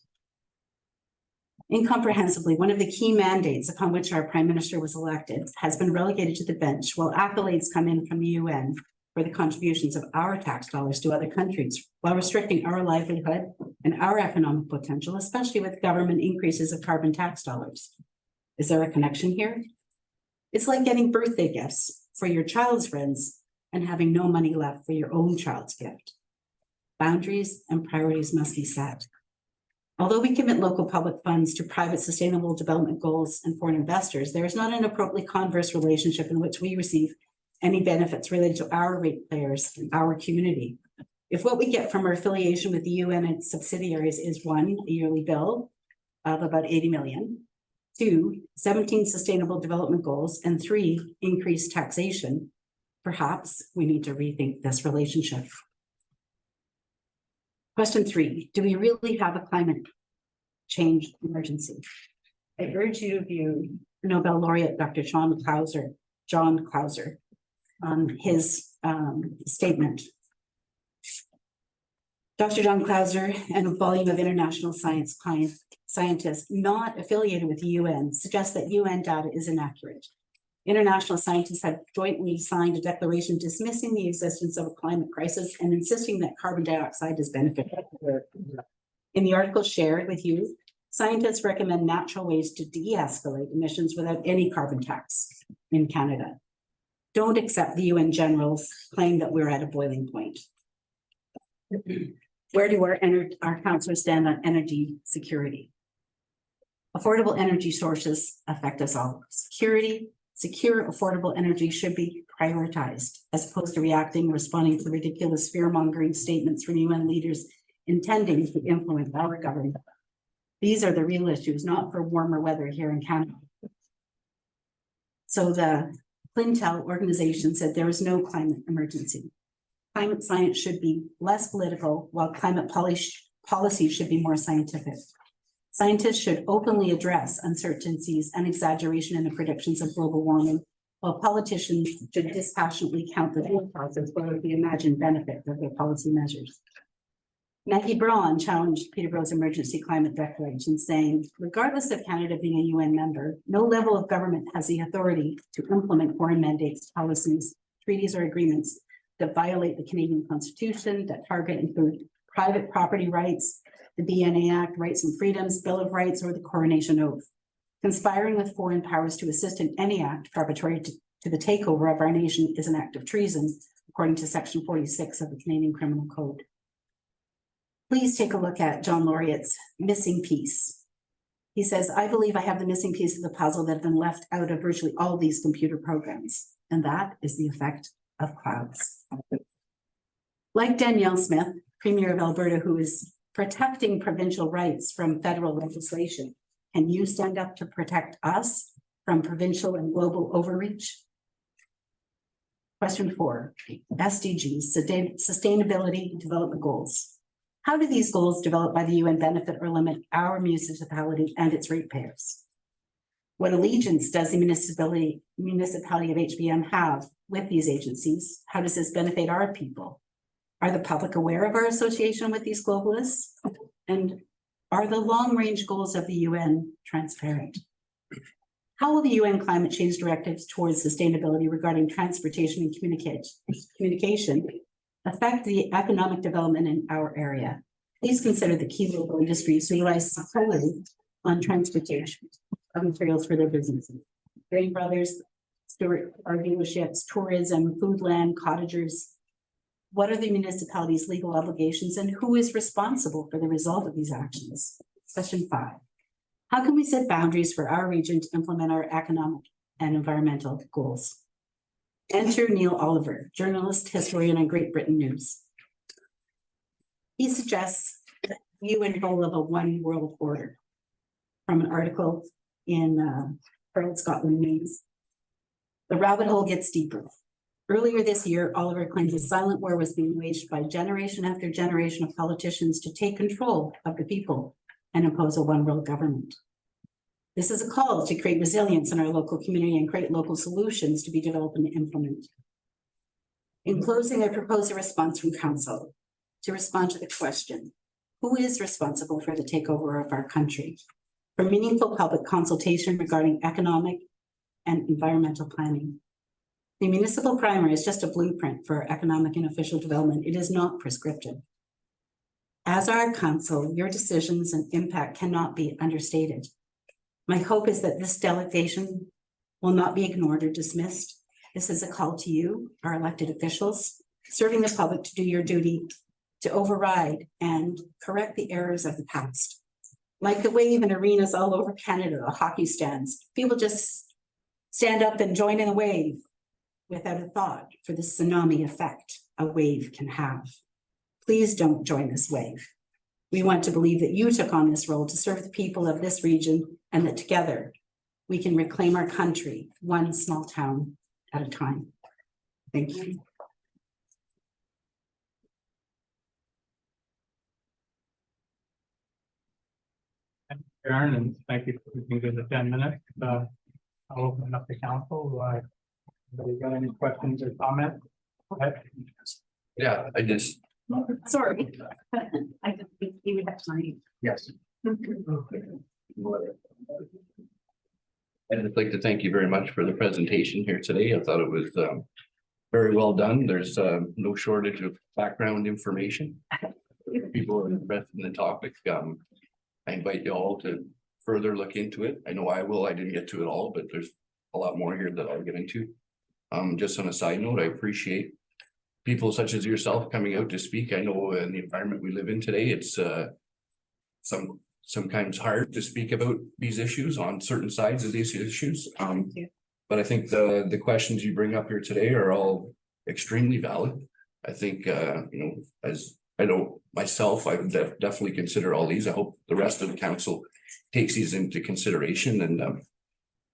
Incomprehensibly, one of the key mandates upon which our Prime Minister was elected has been relegated to the bench while accolades come in from the UN for the contributions of our tax dollars to other countries, while restricting our livelihood and our economic potential, especially with government increases of carbon tax dollars. Is there a connection here? It's like getting birthday gifts for your child's friends and having no money left for your own child's gift. Boundaries and priorities must be set. Although we commit local public funds to private sustainable development goals and foreign investors, there is not an appropriately converse relationship in which we receive any benefits related to our ratepayers and our community. If what we get from our affiliation with the UN and its subsidiaries is 1, a yearly bill of about 80 million, 2, 17 sustainable development goals, and 3, increased taxation, perhaps we need to rethink this relationship. Question 3, do we really have a climate change emergency? I urge you to view Nobel laureate Dr. John Clauser on his statement. Dr. John Clauser and a volume of international scientists not affiliated with the UN suggest that UN data is inaccurate. International scientists have jointly signed a declaration dismissing the existence of a climate crisis and insisting that carbon dioxide is beneficial. In the article shared with you, scientists recommend natural ways to de-escalate emissions without any carbon tax in Canada. Don't accept the UN generals' claim that we're at a boiling point. Where do our councillors stand on energy security? Affordable energy sources affect us all. Secure, affordable energy should be prioritized as opposed to responding to ridiculous fear-mongering statements from UN leaders intending to influence our government. These are the real issues, not for warmer weather here in Canada. So the Clintel organization said there is no climate emergency. Climate science should be less political, while climate policy should be more scientific. Scientists should openly address uncertainties and exaggeration in the predictions of global warming, while politicians should dispassionately count the real causes as well as the imagined benefits of their policy measures. Maggie Braun challenged Peterborough's emergency climate declaration, saying, regardless of Canada being a UN member, no level of government has the authority to implement foreign mandates, policies, treaties, or agreements that violate the Canadian Constitution, that target include private property rights, the BNA Act, Rights and Freedoms, Bill of Rights, or the Coronation Oath. Conspiring with foreign powers to assist in any act preparatory to the takeover of our nation is an act of treason, according to Section 46 of the Canadian Criminal Code. Please take a look at John Laurier's missing piece. He says, I believe I have the missing piece of the puzzle that have been left out of virtually all these computer programs, and that is the effect of clouds. Like Danielle Smith, Premier of Alberta, who is protecting provincial rights from federal legislation, can you stand up to protect us from provincial and global overreach? Question 4, SDGs, Sustainability Development Goals. How do these goals developed by the UN benefit or limit our municipality and its ratepayers? What allegiance does the municipality of HBM have with these agencies? How does this benefit our people? Are the public aware of our association with these globalists? And are the long-range goals of the UN transparent? How will the UN climate change directives towards sustainability regarding transportation and communication affect the economic development in our area? Please consider the key local industries who rely solely on transportation of materials for their businesses. Grain Brothers, Stewart Car dealerships, tourism, foodland, cottagers. What are the municipality's legal obligations and who is responsible for the result of these actions? Question 5. How can we set boundaries for our region to implement our economic and environmental goals? Enter Neil Oliver, journalist, historian, and Great Britain News. He suggests the UN goal of a one world order from an article in Herald Scotland News. The rabbit hole gets deeper. Earlier this year, Oliver claims a silent war was being waged by generation after generation of politicians to take control of the people and impose a one world government. This is a call to create resilience in our local community and create local solutions to be developed and implemented. In closing, I propose a response from Council to respond to the question, who is responsible for the takeover of our country? For meaningful public consultation regarding economic and environmental planning. The municipal primer is just a blueprint for economic and official development. It is not prescriptive. As our council, your decisions and impact cannot be understated. My hope is that this delegation will not be ignored or dismissed. This is a call to you, our elected officials, serving the public to do your duty to override and correct the errors of the past. Like the wave in arenas all over Canada, the hockey stands, people just stand up and join in the wave without a thought for the tsunami effect a wave can have. Please don't join this wave. We want to believe that you took on this role to serve the people of this region and that together we can reclaim our country, one small town at a time. Thank you. Thank you, Karen, and thank you for giving the 10 minutes. I'll open up the council. Anybody got any questions or comments? Yeah, I just, Sorry. I just think you would have time. yes. I'd just like to thank you very much for the presentation here today. I thought it was very well done. There's no shortage of background information. People are interested in the topic. I invite you all to further look into it. I know I will. I didn't get to it all, but there's a lot more here that I'll get into. Just on a side note, I appreciate people such as yourself coming out to speak. I know in the environment we live in today, it's sometimes hard to speak about these issues on certain sides of these issues. But I think the questions you bring up here today are all extremely valid. I think as I know myself, I would definitely consider all these. I hope the rest of the council takes these into consideration, and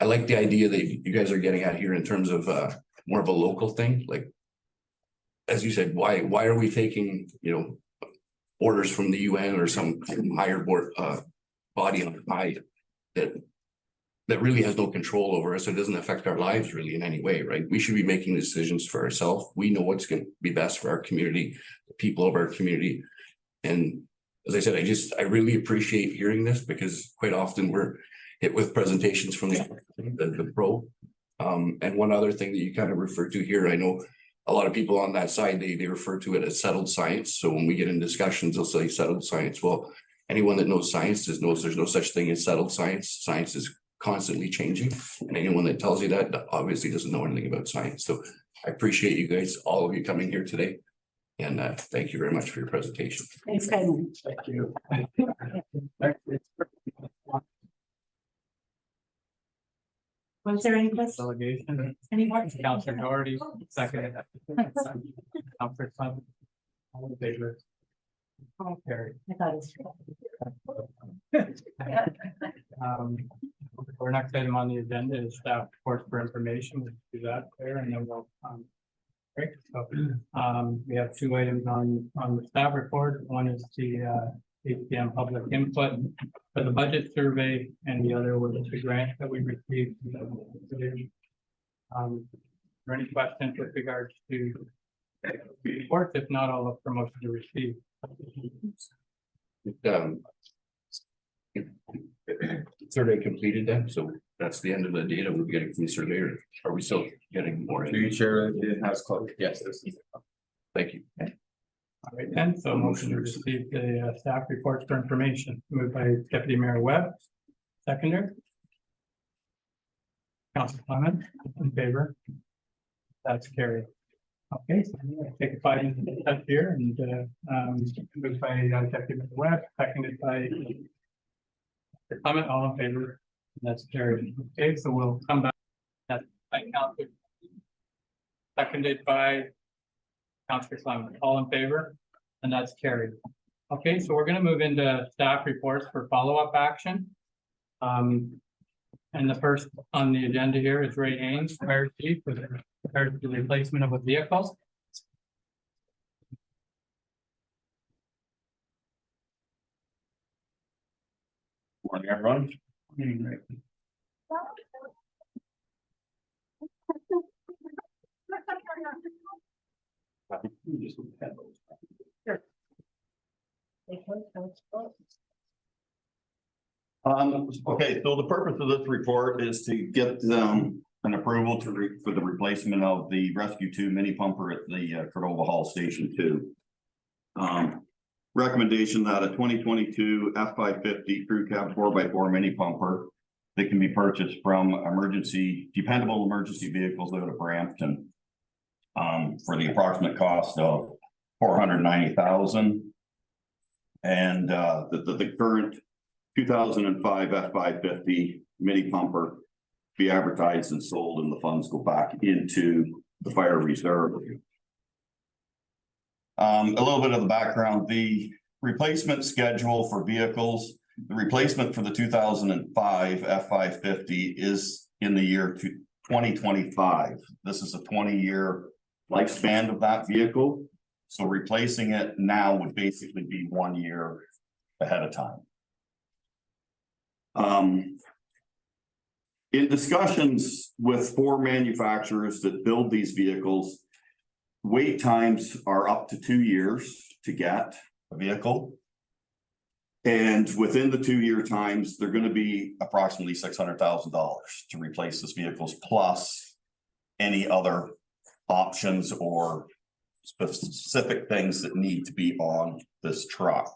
I like the idea that you guys are getting at here in terms of more of a local thing, like. As you said, why are we taking, orders from the UN or some higher board body on high that really has no control over us, so it doesn't affect our lives really in any way, right? We should be making decisions for ourselves. We know what's going to be best for our community, the people of our community. And as I said, I really appreciate hearing this, because quite often we're hit with presentations from the pro. And one other thing that you kind of referred to here, I know a lot of people on that side, they refer to it as settled science. So when we get in discussions, they'll say settled science. Well, anyone that knows science knows there's no such thing as settled science. Science is constantly changing. And anyone that tells you that obviously doesn't know anything about science. So I appreciate you guys, all of you coming here today. And thank you very much for your presentation. Thanks, Kevin. Thank you. Was there any questions? Delegation. Any more? Councillor Doherty, second. Councillor Clement. All in favor? All carried. I thought it was. Our next item on the agenda is staff reports for information. We'll do that there and then we'll break. So we have two items on the staff report. One is the 8 p.m. public input for the budget survey, and the other was the grant that we received. Are there any questions with regards to reports? If not, I'll look for motion to receive. Survey completed then, so that's the end of the data we're getting from the surveyor. Are we still getting more? Do you share it has closed? Yes. Thank you. All right, then, so motion to receive the staff reports for information, moved by Deputy Mayor Webb, seconder. Councillor Clement, in favor. That's carried. Okay, so I'm gonna take a 5 minute step here and moved by Deputy Mayor Webb, seconded by Councillor Clement, all in favor. That's carried. Okay, so we'll come back. That's by Councillor. Seconded by Councillor Clement, all in favor, and that's carried. Okay, so we're gonna move into staff reports for follow-up action. And the first on the agenda here is Ray Haynes, Fire Chief, with regard to the replacement of a vehicle. Morning, everyone. Morning, Ray. Okay, so the purpose of this report is to get an approval for the replacement of the Rescue 2 mini pumper at the Cordova Hall Station 2. Recommendation that a 2022 F550 crew cab 4x4 mini pumper that can be purchased from dependable emergency vehicles out of Brampton for the approximate cost of $490,000. And the current 2005 F550 mini pumper be advertised and sold, and the funds go back into the fire reserve. A little bit of the background, the replacement schedule for vehicles, the replacement for the 2005 F550 is in the year 2025. This is a 20-year lifespan of that vehicle. So replacing it now would basically be 1 year ahead of time. In discussions with 4 manufacturers that build these vehicles, wait times are up to 2 years to get a vehicle. And within the 2-year times, they're going to be approximately $600,000 to replace this vehicles, plus any other options or specific things that need to be on this truck.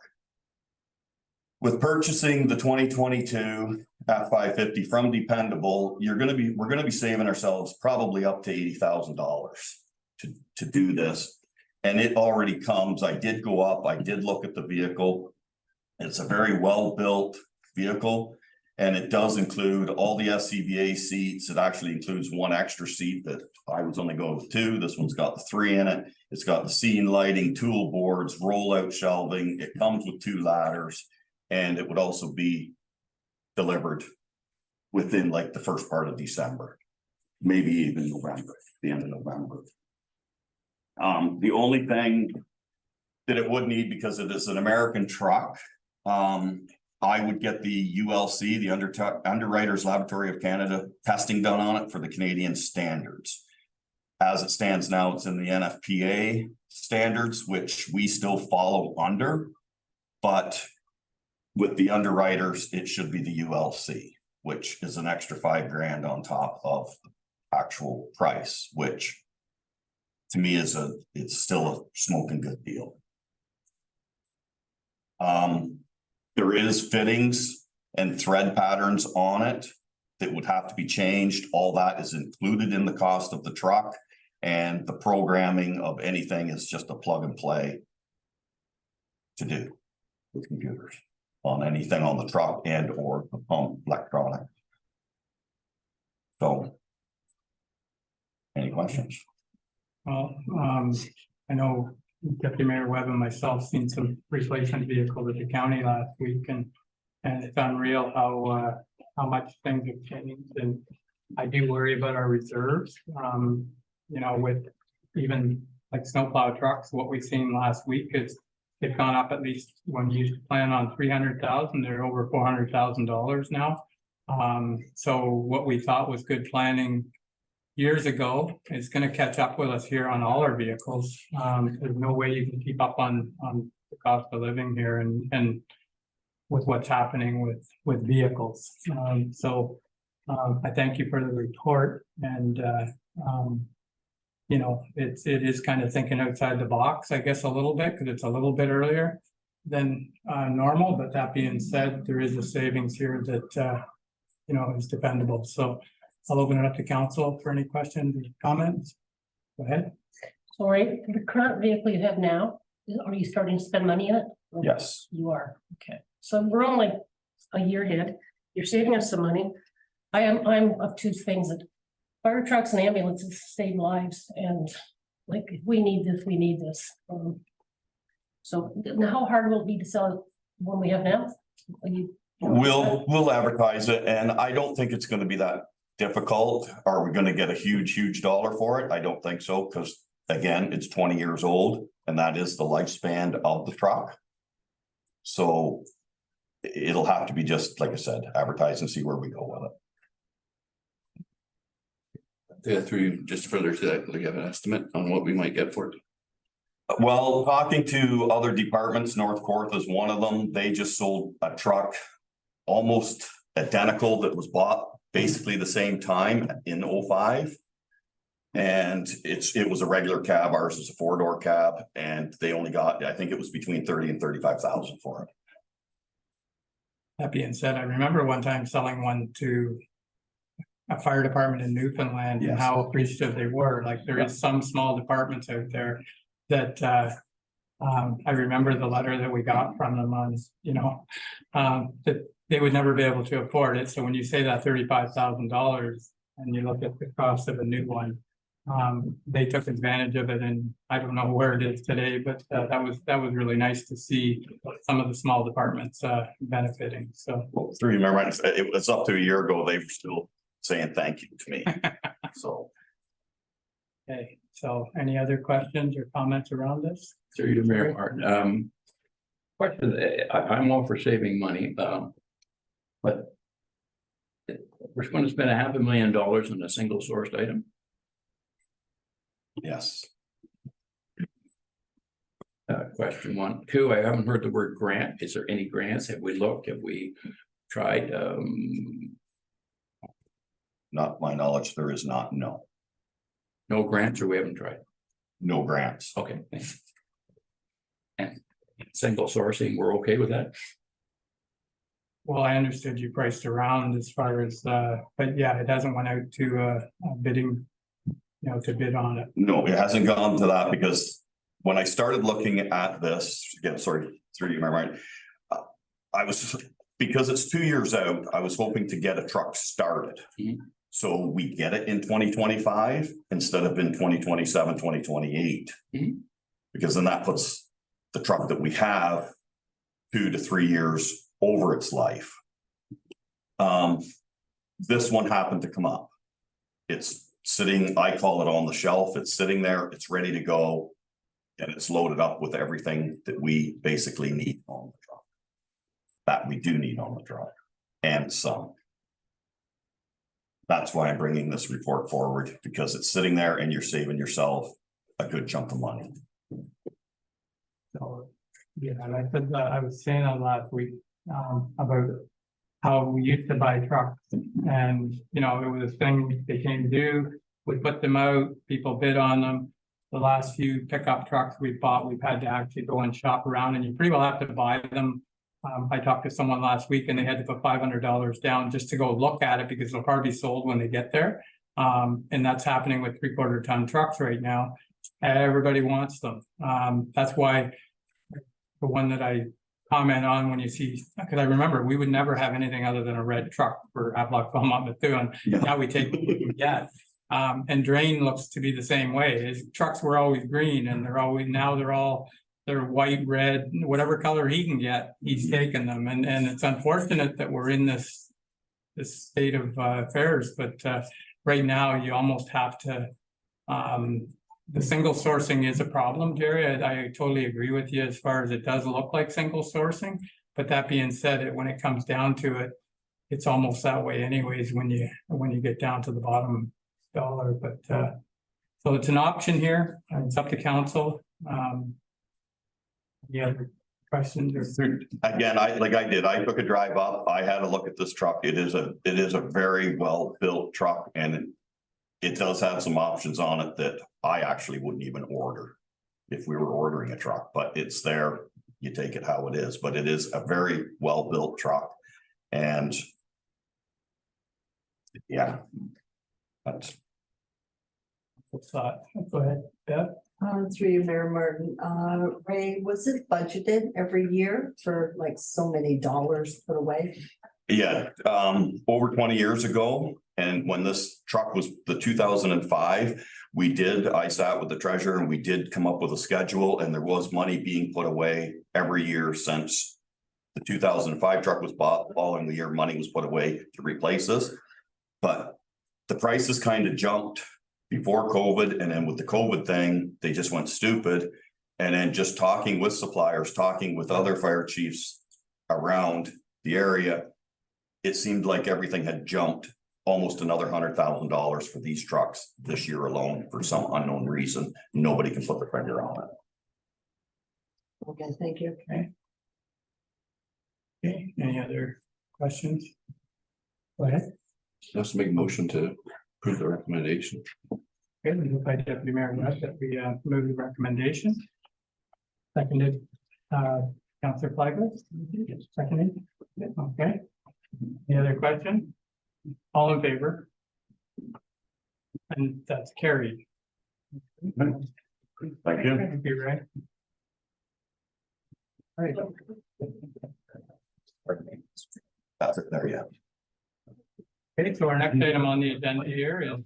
With purchasing the 2022 F550 from Dependable, we're going to be saving ourselves probably up to $80,000 to do this. And it already comes. I did go up, I did look at the vehicle. It's a very well-built vehicle, and it does include all the SCBA seats. It actually includes 1 extra seat that I was only going with 2. This one's got the 3 in it. It's got the scene lighting, tool boards, roll-out shelving. It comes with 2 ladders, and it would also be delivered within like the first part of December, maybe even November, the end of November. The only thing that it would need, because it is an American truck, I would get the ULC, the Underwriters Laboratory of Canada testing done on it for the Canadian standards. As it stands now, it's in the NFPA standards, which we still follow under, but with the underwriters, it should be the ULC, which is an extra $5,000 on top of the actual price, which to me it's still a smoking good deal. There is fittings and thread patterns on it that would have to be changed. All that is included in the cost of the truck, and the programming of anything is just a plug and play to do with computers on anything on the truck and or the pump electronic. So, any questions? Well, I know Deputy Mayor Webb and myself seen some replacement vehicles at the county last week, and it's unreal how much things have changed, and I do worry about our reserves. You know, with even like snowplow trucks, what we've seen last week is they've gone up. At least when you plan on 300,000, they're over $400,000 now. So what we thought was good planning years ago is going to catch up with us here on all our vehicles. There's no way you can keep up on the cost of living here and with what's happening with vehicles. I thank you for the report, and you know, it is kind of thinking outside the box, I guess, a little bit, because it's a little bit earlier than normal. But that being said, there is a savings here that you know, is dependable. So I'll open it up to council for any questions or comments. Go ahead. Sorry, the current vehicle you have now, are you starting to spend money in it? Yes. You are, okay. So we're only a year ahead. You're saving us some money. I'm of two things: that fire trucks and ambulances save lives, and like, if we need this, we need this. So now how hard will it be to sell what we have now? We'll advertise it, and I don't think it's going to be that difficult. Are we going to get a huge dollar for it? I don't think so, because again, it's 20 years old, and that is the lifespan of the truck. So it'll have to be, just like I said, advertise and see where we go with it. Just further to that, do you have an estimate on what we might get for it? Well, talking to other departments, North Corth is one of them. They just sold a truck almost identical that was bought basically the same time in 05. And it was a regular cab. Ours is a 4-door cab, and they only got, I think it was between 30 and 35,000 for it. That being said, I remember one time selling one to a fire department in Newfoundland, and how appreciative they were. Like, there is some small departments out there that I remember the letter that we got from them on, you know, that they would never be able to afford it. So when you say that $35,000 and you look at the cost of a new one, they took advantage of it, and I don't know where it is today, but that was really nice to see some of the small departments benefiting. So, well, through you, remember, it was up to a year ago. They were still saying thank you to me. So, okay. So, any other questions or comments around this? Through you, Mayor Martin. Question: I'm all for saving money, but we're going to spend $500,000 on a single sourced item. Yes. Question 1. 2, I haven't heard the word grant. Is there any grants? Have we looked? Have we tried? Not my knowledge, there is not. No. No grants, or we haven't tried? No grants. Okay. Thanks. And single sourcing, we're okay with that? Well, I understood you priced around as far as, but yeah, it hasn't went out to a bidding, you know, to bid on it. No, it hasn't gone to that, because when I started looking at this, again, sorry, through you, my mind, I was, because it's 2 years out, I was hoping to get a truck started. Mm-hmm. So we get it in 2025 instead of in 2027, 2028. Mm-hmm. Because then that puts the truck that we have 2 to 3 years over its life. This one happened to come up. It's sitting, I call it on the shelf. It's sitting there, it's ready to go. And it's loaded up with everything that we basically need on the truck. That we do need on the truck and some. That's why I'm bringing this report forward, because it's sitting there and you're saving yourself a good chunk of money. So, yeah, and I said that, I was saying that last week, about how we used to buy trucks and, you know, it was a thing, they came due, we put them out, people bid on them. The last few pickup trucks we bought, we've had to actually go and shop around and you pretty well have to buy them. I talked to someone last week and they had to put $500 down just to go look at it because they'll probably be sold when they get there. And that's happening with 3/4 ton trucks right now. Everybody wants them. That's why the one that I comment on when you see, because I remember we would never have anything other than a red truck for Havelock-Belmont-Methuen. Yeah. Now we take what we can get. And Drain looks to be the same way. His trucks were always green and they're white, red, whatever color he can get, he's taking them. And it's unfortunate that we're in this state of affairs, but right now you almost have to, the single sourcing is a problem, Jerry. I totally agree with you as far as it does look like single sourcing. But that being said, when it comes down to it, it's almost that way anyways when you get down to the bottom dollar. But so it's an option here. It's up to council. Any other questions? Again, I took a drive up. I had a look at this truck. It is a very well built truck, and it does have some options on it that I actually wouldn't even order if we were ordering a truck, but it's there. You take it how it is, but it is a very well built truck. And yeah, that's. Go ahead, Bev. Through you, Mayor Martin. Ray, was it budgeted every year for like so many dollars put away? Yeah, over 20 years ago, and when this truck was the 2005, I sat with the treasurer and we did come up with a schedule, and there was money being put away every year since the 2005 truck was bought. The following year, money was put away to replace this. But the prices kind of jumped before COVID, and then with the COVID thing, they just went stupid. And then just talking with suppliers, talking with other fire chiefs around the area, it seemed like everything had jumped almost another $100,000 for these trucks this year alone for some unknown reason. Nobody can put their finger on it. Okay, thank you. Okay, any other questions? Go ahead. Let's make a motion to approve the recommendation. Okay, moved by Deputy Mayor Webb that we move the recommendation. Seconded, Councillor Flagler. Seconded. Okay. Any other question? All in favor? And that's carried. Thank you. Thank you, Ray. All right. That's it there, yeah. Okay, so our next item on the agenda here is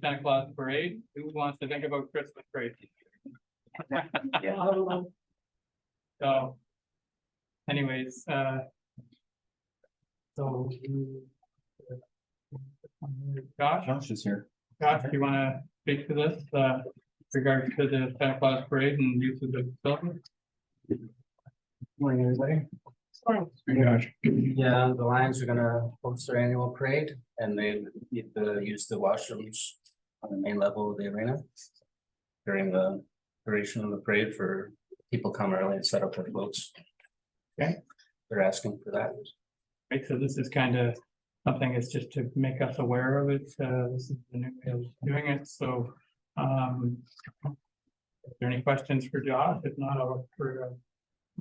Santa Claus parade. Who wants to think about Christmas parade? So anyways, so Josh is here. Josh, do you want to speak to this regards to the Santa Claus parade and use of the facility? Morning, everybody. Yeah, the Lions are gonna host their annual parade and they need to use the washrooms on the main level of the arena during the duration of the parade for people come early and set up their floats. Okay. They're asking for that. Right, so this is kind of something that's just to make us aware of it. This is the new way of doing it. So, is there any questions for Josh? If not, I'll look for a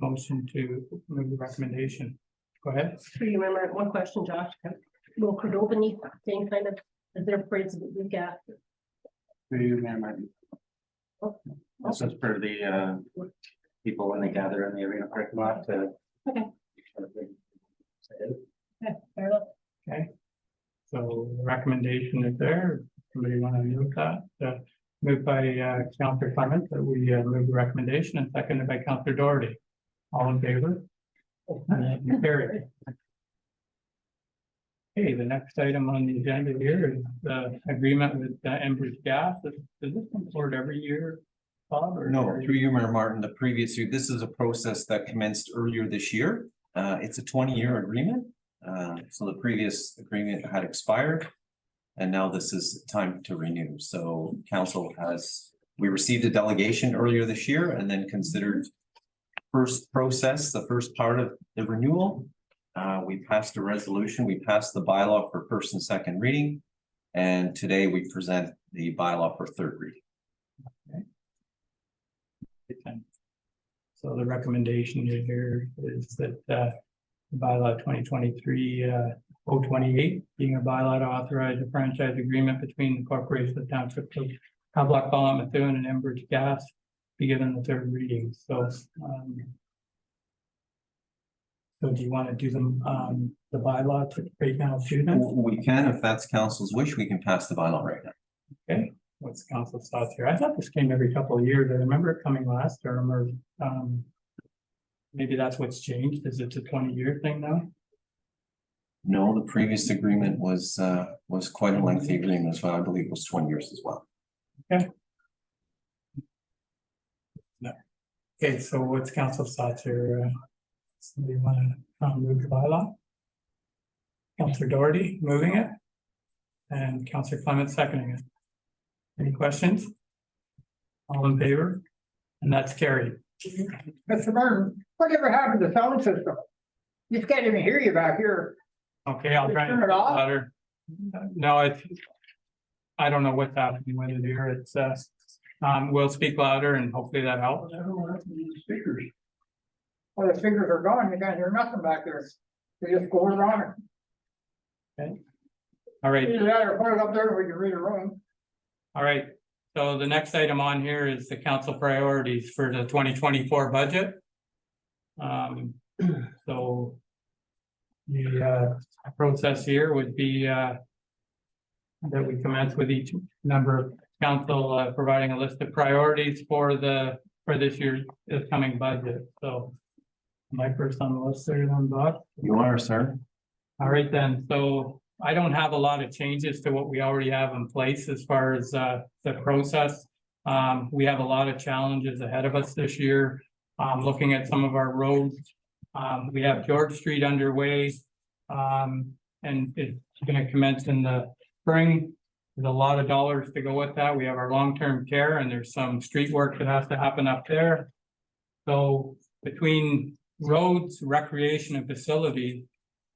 motion to move the recommendation. Go ahead. Do you remember one question, Josh? Will Cordova need same kind of, is there parades that we got? This is for the people when they gather in the arena parking lot to. Okay. Yeah, fair enough. Okay. So the recommendation is there. Somebody want to move that? Moved by Councillor Clement that we move the recommendation, and seconded by Councillor Doherty. All in favor? Carried. Okay, the next item on the agenda here is the agreement with Enbridge Gas. Does this come forward every year, Bob? Or No, through you, Mayor Martin, the previous year, this is a process that commenced earlier this year. It's a 20-year agreement. So the previous agreement had expired. And now this is time to renew. So council we received a delegation earlier this year and then considered first process, the first part of the renewal. We passed a resolution, we passed the bylaw for first and second reading. And today we present the bylaw for third reading. Okay. So the recommendation here is that bylaw 2023-028 being a bylaw to authorize a franchise agreement between the corporation of Township of Havelock-Belmont-Methuen and Enbridge Gas be given the third reading. So so do you want to do the bylaw right now too then? We can, if that's council's wish, we can pass the bylaw right now. Okay, what's council's thoughts here? I thought this came every couple of years. I remember it coming last term, or maybe that's what's changed. Is it a 20-year thing now? No, the previous agreement was quite a lengthy agreement as well. I believe it was 20 years as well. Okay. No. Okay, so what's council's thoughts here? Somebody want to move the bylaw? Councillor Doherty moving it, and Councillor Clement seconding it. Any questions? All in favor? And that's carried. Mr. Martin, whatever happened to sound system? You can't even hear you back here. Okay, I'll try and Turn it off? louder. No, I don't know what's happening with it here. It's we'll speak louder and hopefully that helps. Speakers. Well, the speakers are gone. You can't hear nothing back there. They just go around. Okay. All right. Either that or put it up there and we can read the room. All right. So the next item on here is the council priorities for the 2024 budget. So the process here would be that we commence with each member of council providing a list of priorities for this year's coming budget. So am I first on the list there then, Bob? You are, sir. All right then, so I don't have a lot of changes to what we already have in place as far as the process. We have a lot of challenges ahead of us this year. Looking at some of our roads, we have George Street underway, and it's going to commence in the spring. There's a lot of dollars to go with that. We have our long-term care, and there's some street work that has to happen up there. So between roads, recreation, and facilities,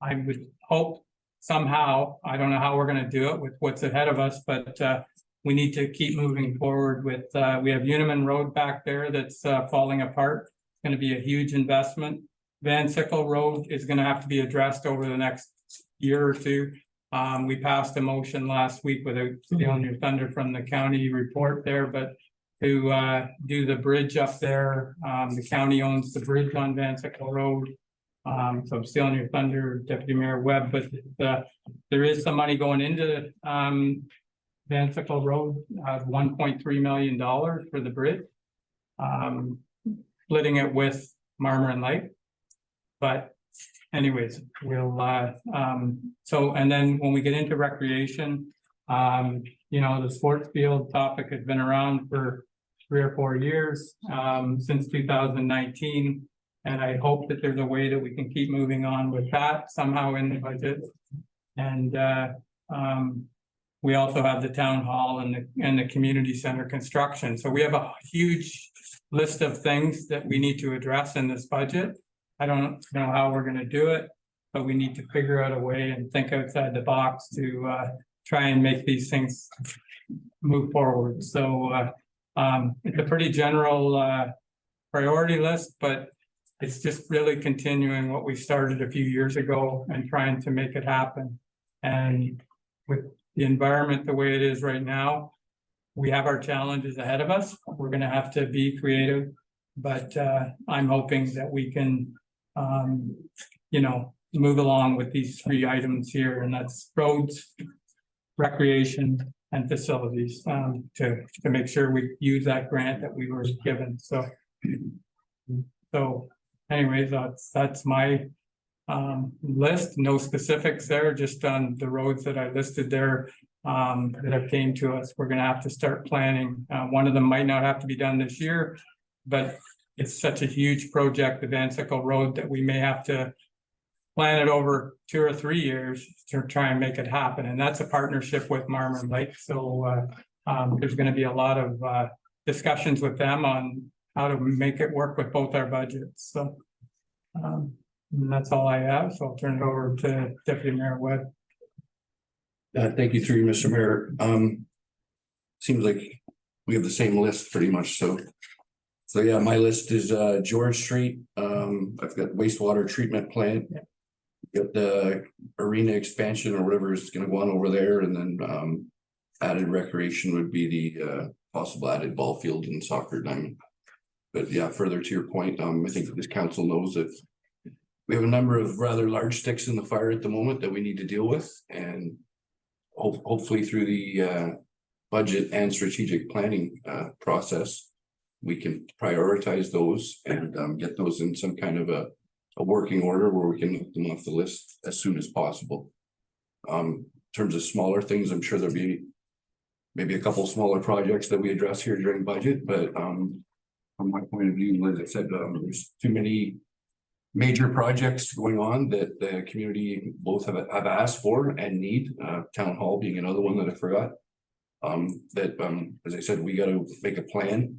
I would hope somehow, I don't know how we're going to do it with what's ahead of us, but we need to keep moving forward with, we have Uniman Road back there that's falling apart. It's going to be a huge investment. Van Sickle Road is going to have to be addressed over the next year or two. We passed a motion last week without stealing your thunder from the county report there, but to do the bridge up there. The county owns the bridge on Van Sickle Road. So I'm stealing your thunder, Deputy Mayor Webb, but there is some money going into Van Sickle Road, $1.3 million for the bridge. Splitting it with Marmor and Lake. But anyways, we'll so, and then when we get into recreation, you know, the sports field topic has been around for 3 or 4 years, since 2019. And I hope that there's a way that we can keep moving on with that somehow in the budget. And we also have the town hall and the community center construction. So we have a huge list of things that we need to address in this budget. I don't know how we're going to do it, but we need to figure out a way and think outside the box to try and make these things move forward. So it's a pretty general priority list, but it's just really continuing what we started a few years ago and trying to make it happen. And with the environment the way it is right now, we have our challenges ahead of us. We're going to have to be creative, but I'm hoping that we can, you know, move along with these 3 items here, and that's roads, recreation, and facilities, to make sure we use that grant that we were given. So anyways, that's my list, no specifics there, just on the roads that I listed there. That have came to us, we're gonna have to start planning. One of them might not have to be done this year, but it's such a huge project, the Van Sickle Road, that we may have to plan it over 2 or 3 years to try and make it happen, and that's a partnership with Marmon Lake, so there's gonna be a lot of discussions with them on how to make it work with both our budgets, so. And that's all I have, so I'll turn it over to Deputy Mayor Webb. Thank you through you, Mr. Mayor. Seems like we have the same list pretty much, so. So yeah, my list is George Street. I've got wastewater treatment plant. Got the arena expansion or whatever is gonna go on over there, and then added recreation would be the possible added ball field and soccer diamond. But yeah, further to your point, I think this council knows that we have a number of rather large sticks in the fire at the moment that we need to deal with, and hopefully through the budget and strategic planning process, we can prioritize those and get those in some kind of a working order where we can knock them off the list as soon as possible. In terms of smaller things, I'm sure there'll be maybe a couple smaller projects that we address here during budget, but from my point of view, as I said, there's too many major projects going on that the community both have asked for and need, town hall being another one that I forgot. As I said, we got to make a plan,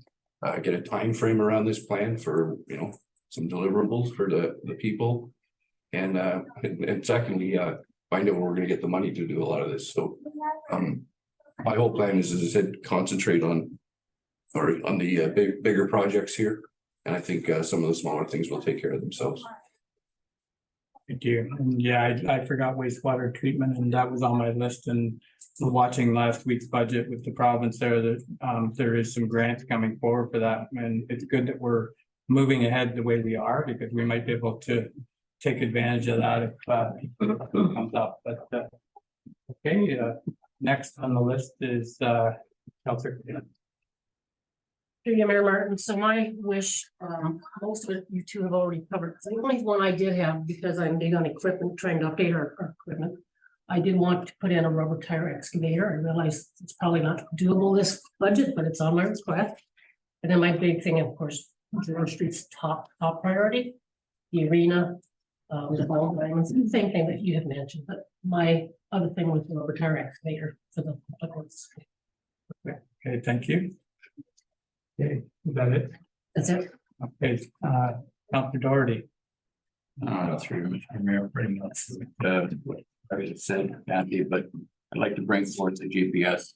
get a time frame around this plan for, you know, some deliverables for the people, and secondly, find out where we're going to get the money to do a lot of this. So my whole plan is, as I said, concentrate on the bigger projects here, and I think some of the smaller things will take care of themselves. Thank you. And yeah, I forgot wastewater treatment, and that was on my list, and watching last week's budget with the province there, that there is some grants coming forward for that, and it's good that we're moving ahead the way we are, because we might be able to take advantage of that if it comes up. But okay, next on the list is Councillor. Yeah, Mayor Martin, so my wish, most of it you two have already covered. The only one I did have, because I'm big on equipment, trying to update our equipment. I did want to put in a rubber tire excavator. I realize it's probably not doable this budget, but it's on my request. And then my big thing, of course, George Street's top priority, the arena, the ball diamonds, the same thing that you had mentioned, but my other thing was the rubber tire excavator for the public works. Okay, thank you. Okay, is that it? That's it. Okay, Councillor Doherty. Through Mr. Mayor, pretty much what I just said, Kathy, but I'd like to bring forth the GPS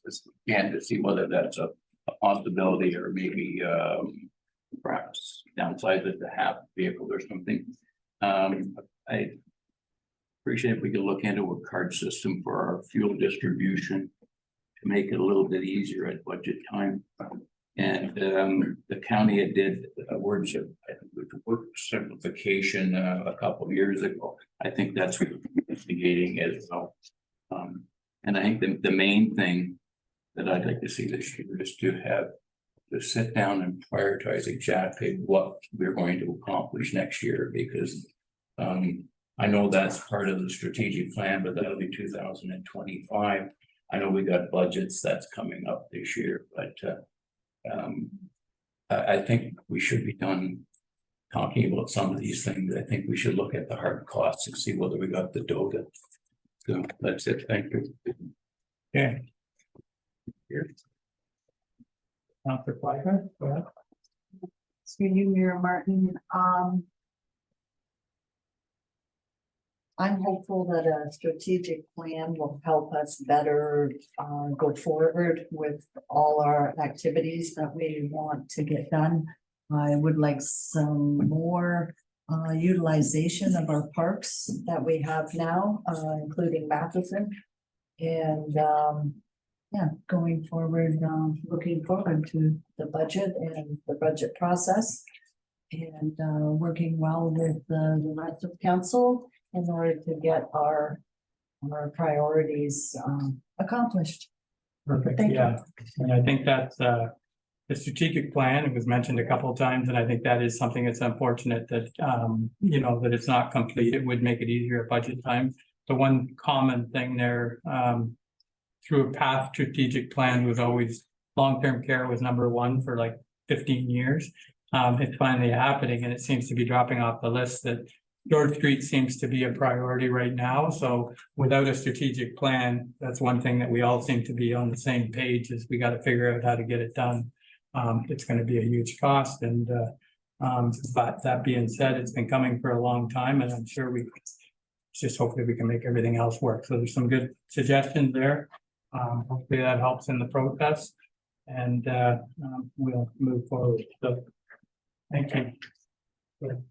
again to see whether that's a possibility, or maybe perhaps downsize it to half vehicle or something. I appreciate if we could look into a card system for our fuel distribution to make it a little bit easier at budget time. And the county had did work simplification a couple of years ago. I think that's investigating as well. And I think the main thing that I'd like to see this year is to sit down and prioritize exactly what we're going to accomplish next year, because I know that's part of the strategic plan, but that'll be 2025. I know we got budgets that's coming up this year, but I think we should be done talking about some of these things. I think we should look at the hard costs and see whether we got the dough to. So that's it. Thank you. Okay. Here. Councillor Pfeiffer, go ahead. Through you, Mayor Martin, I'm hopeful that a strategic plan will help us better go forward with all our activities that we want to get done. I would like some more utilization of our parks that we have now, including Matheson. And yeah, going forward, looking forward to the budget and the budget process, and working well with the rest of council in order to get our priorities accomplished. Perfect. Thank you. Yeah, and I think that's the strategic plan, it was mentioned a couple of times, and I think that is something that's unfortunate that, you know, that it's not complete. It would make it easier at budget time. The one common thing there, through a past strategic plan was always long-term care was number one for like 15 years. It's finally happening, and it seems to be dropping off the list that George Street seems to be a priority right now. So without a strategic plan, that's one thing that we all seem to be on the same page is we got to figure out how to get it done. It's going to be a huge cost, and but that being said, it's been coming for a long time, and I'm sure we just hopefully we can make everything else work. So there's some good suggestions there. Hopefully that helps in the process, and we'll move forward. So thank you.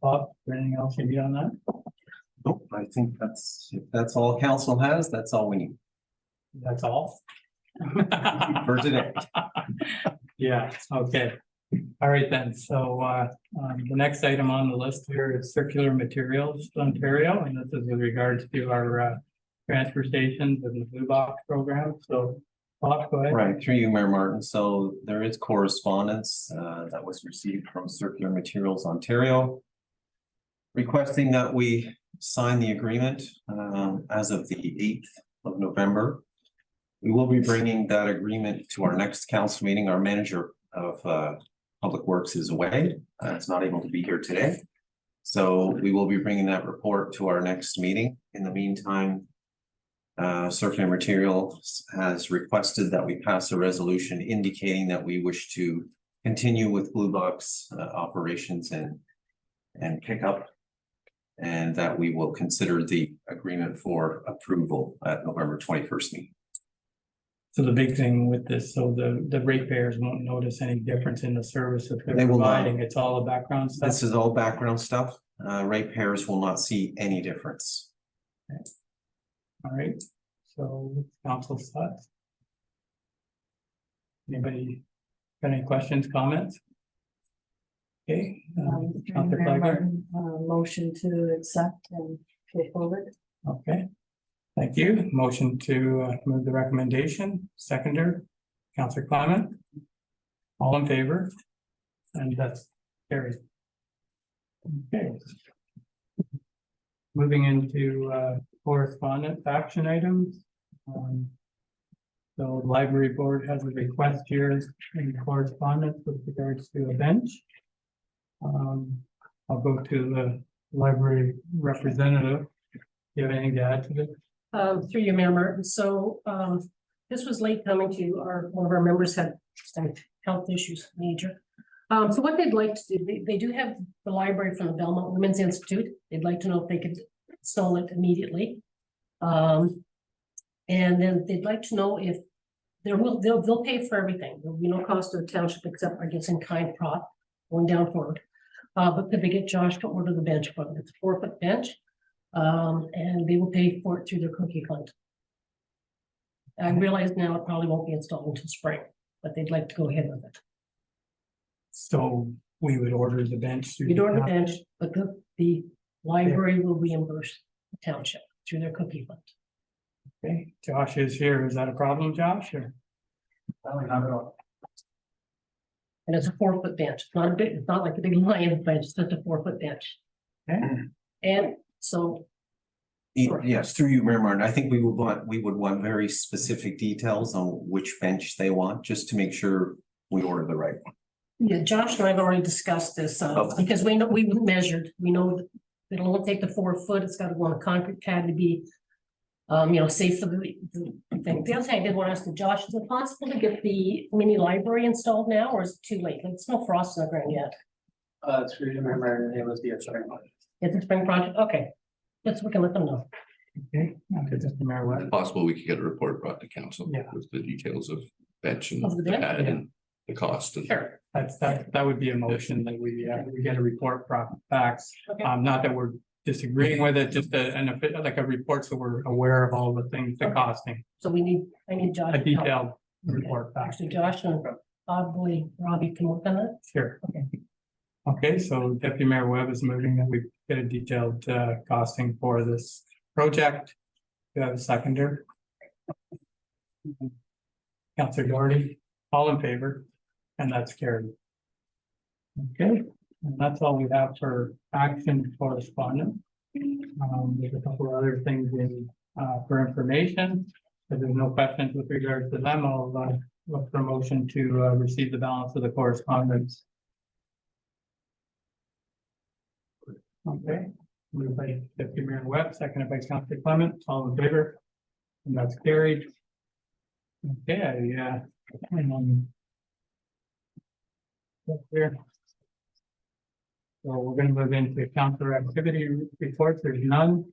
Bob, anything else you need on that? Nope, I think if that's all council has, that's all we need. That's all? For today. Yeah, okay. All right then, so the next item on the list here is Circular Materials Ontario, and this is with regards to our transfer stations and the Blue Box program. So Bob, go ahead. Right, through you, Mayor Martin. So there is correspondence that was received from Circular Materials Ontario requesting that we sign the agreement as of the 8th of November. We will be bringing that agreement to our next council meeting. Our manager of Public Works is away. It's not able to be here today. So we will be bringing that report to our next meeting. In the meantime, Circular Materials has requested that we pass a resolution indicating that we wish to continue with Blue Box operations and pickup, and that we will consider the agreement for approval at November 21st meeting. So the big thing with this, so the ratepayers won't notice any difference in the service that they're They will not. providing. It's all a background stuff. This is all background stuff. Ratepayers will not see any difference. Okay. All right, so council's thoughts? Anybody got any questions, comments? Okay. Councilor Mayor Flegler? Martin, motion to accept and pay forward. Okay, thank you. Motion to move the recommendation, seconder, Councilor Clement. All in favor? And that's carried. Okay. Moving into correspondence action items. So the library board has a request here in correspondence with regards to a bench. I'll go to the library representative. Do you have anything to add to this? Through you, Mayor Martin. So this was late coming to one of our members had some health issues, major. So what they'd like to do, they do have the library from the Belmont Women's Institute. They'd like to know if they could install it immediately. And then they'd like to know if they'll pay for everything. There'll be no cost to the township except, I guess, in kind prop going down forward. But could they get Josh to order the bench for them? It's a 4-foot bench. And they will pay for it through their cookie fund. I realize now it probably won't be installed until spring, but they'd like to go ahead with it. So we would order the bench. You'd order the bench, but the library will reimburse the township through their cookie fund. Okay, Josh is here. Is that a problem, Josh, or? Probably not at all. And it's a 4-foot bench. It's not a big, it's not like a big lion bench, it's just a 4-foot bench. Okay. And so. Yes, through you, Mayor Martin. I think we would want very specific details on which bench they want, just to make sure we order the right one. Yeah, Josh and I have already discussed this, because we know, we measured, we know that it'll only take the 4 foot, it's got to go on a concrete pad to be, safe for the thing. The other thing I did want to ask Josh, is it possible to get the mini library installed now, or is it too late? It's no frost in the ground yet. It's for you to remember, it was the spring project. It's a spring project, okay. Yes, we can let them know. Okay, Mr. Mayor, what? It's possible we could get a report brought to council. Yeah. With the details of bench and Of the the bench? pad Yeah. and the cost. And Sure, that would be a motion that we get a report back. Okay. Not that we're disagreeing with it, just like a report, so we're aware of all the things, the Okay. costing, So I need Josh. a to help. detailed report back. Actually, Josh and probably Robbie can work on that. Sure. Okay. Okay, so Deputy Mayor Webb is moving that we get a detailed costing for this project. Do you have a seconder? Councilor Doherty, all in favor? and that's carried. Okay, and that's all we have for action correspondence. There's a couple of other things in, for information. If there's no questions with regards to them, I'll look for a motion to receive the balance of the correspondence. Okay, moved by Deputy Mayor Webb, seconded by Councilor Clement, all in favor? And that's carried. Okay, yeah. Here. So we're gonna move into councilor activity reports. There's none.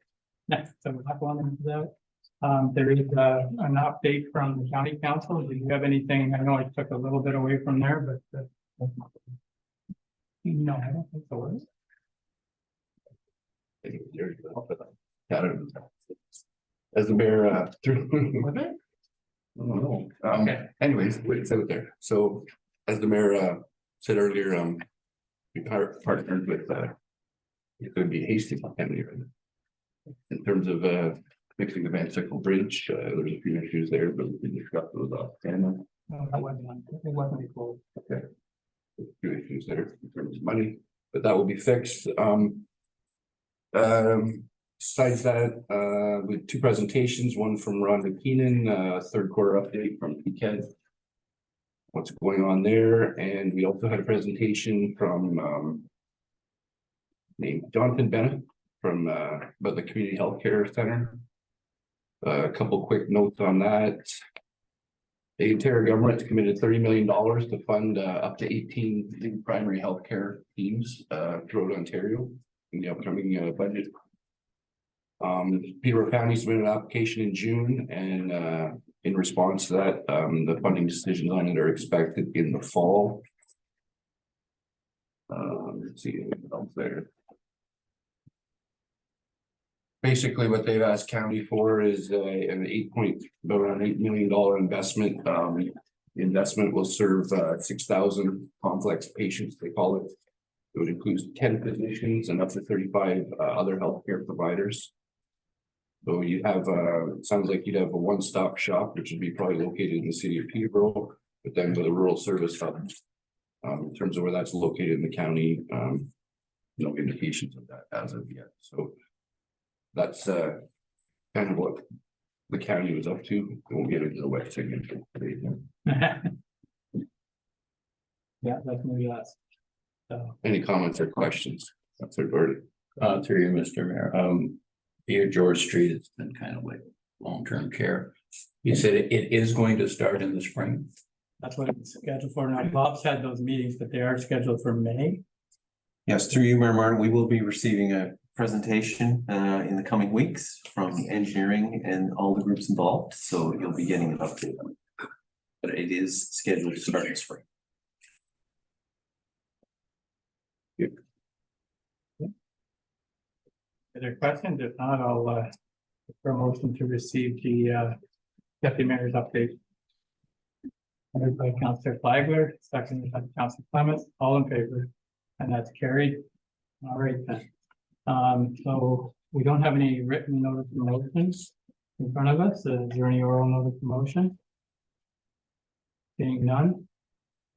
Next, so we'll have one into that. There is an update from the county council. Do you have anything? I know I took a little bit away from there, but no, I don't think so. As the mayor, through. Was it? No, anyways, it's out there. So as the mayor said earlier, we partnered with it could be Hastings County in terms of fixing the Van Sickle Bridge. There's a few issues there, but we can discuss those off. And That wasn't close. okay. A few issues there in terms of money, but that will be fixed. Besides that, with two presentations, one from Rhonda Keenan, third quarter update from PCAD. What's going on there, and we also had a presentation from named Jonathan Bennett from about the Community Healthcare Center. A couple quick notes on that. The Ontario government committed $30 million to fund up to 18 primary healthcare teams throughout Ontario in the upcoming budget. Peterborough County submitted an application in June, and in response to that, the funding decisions on it are expected in the fall. Let's see what else there. Basically, what they've asked county for is about an $8 million investment. The investment will serve 6,000 complex patients, they call it. It would include 10 physicians and up to 35 other healthcare providers. So you have, it sounds like you'd have a one-stop shop, which would be probably located in the city of Peterborough, but then with a rural service hub. In terms of where that's located in the county, no indications of that as of yet. So that's kind of what the county was up to. We'll get into the wet signature today. Yeah, that's maybe last. So any comments or questions? That's their verdict. Through you, Mr. Mayor. Here, George Street, it's been kind of like long-term care. You said it is going to start in the spring. that's what it's scheduled for now. Bob's had those meetings, but they are scheduled for May. Yes, through you, Mayor Martin, we will be receiving a presentation in the coming weeks from engineering and all the groups involved. So you'll be getting an update on it. But it is scheduled to start in spring. Other questions? If not, I'll look for a motion to receive the deputy mayor's update. Moved by Councilor Flagler, seconded by Councilor Clement, all in favor, and that's carried. All right then. So we don't have any written notice of motions in front of us. Is there any oral notice of motion? Seeing none.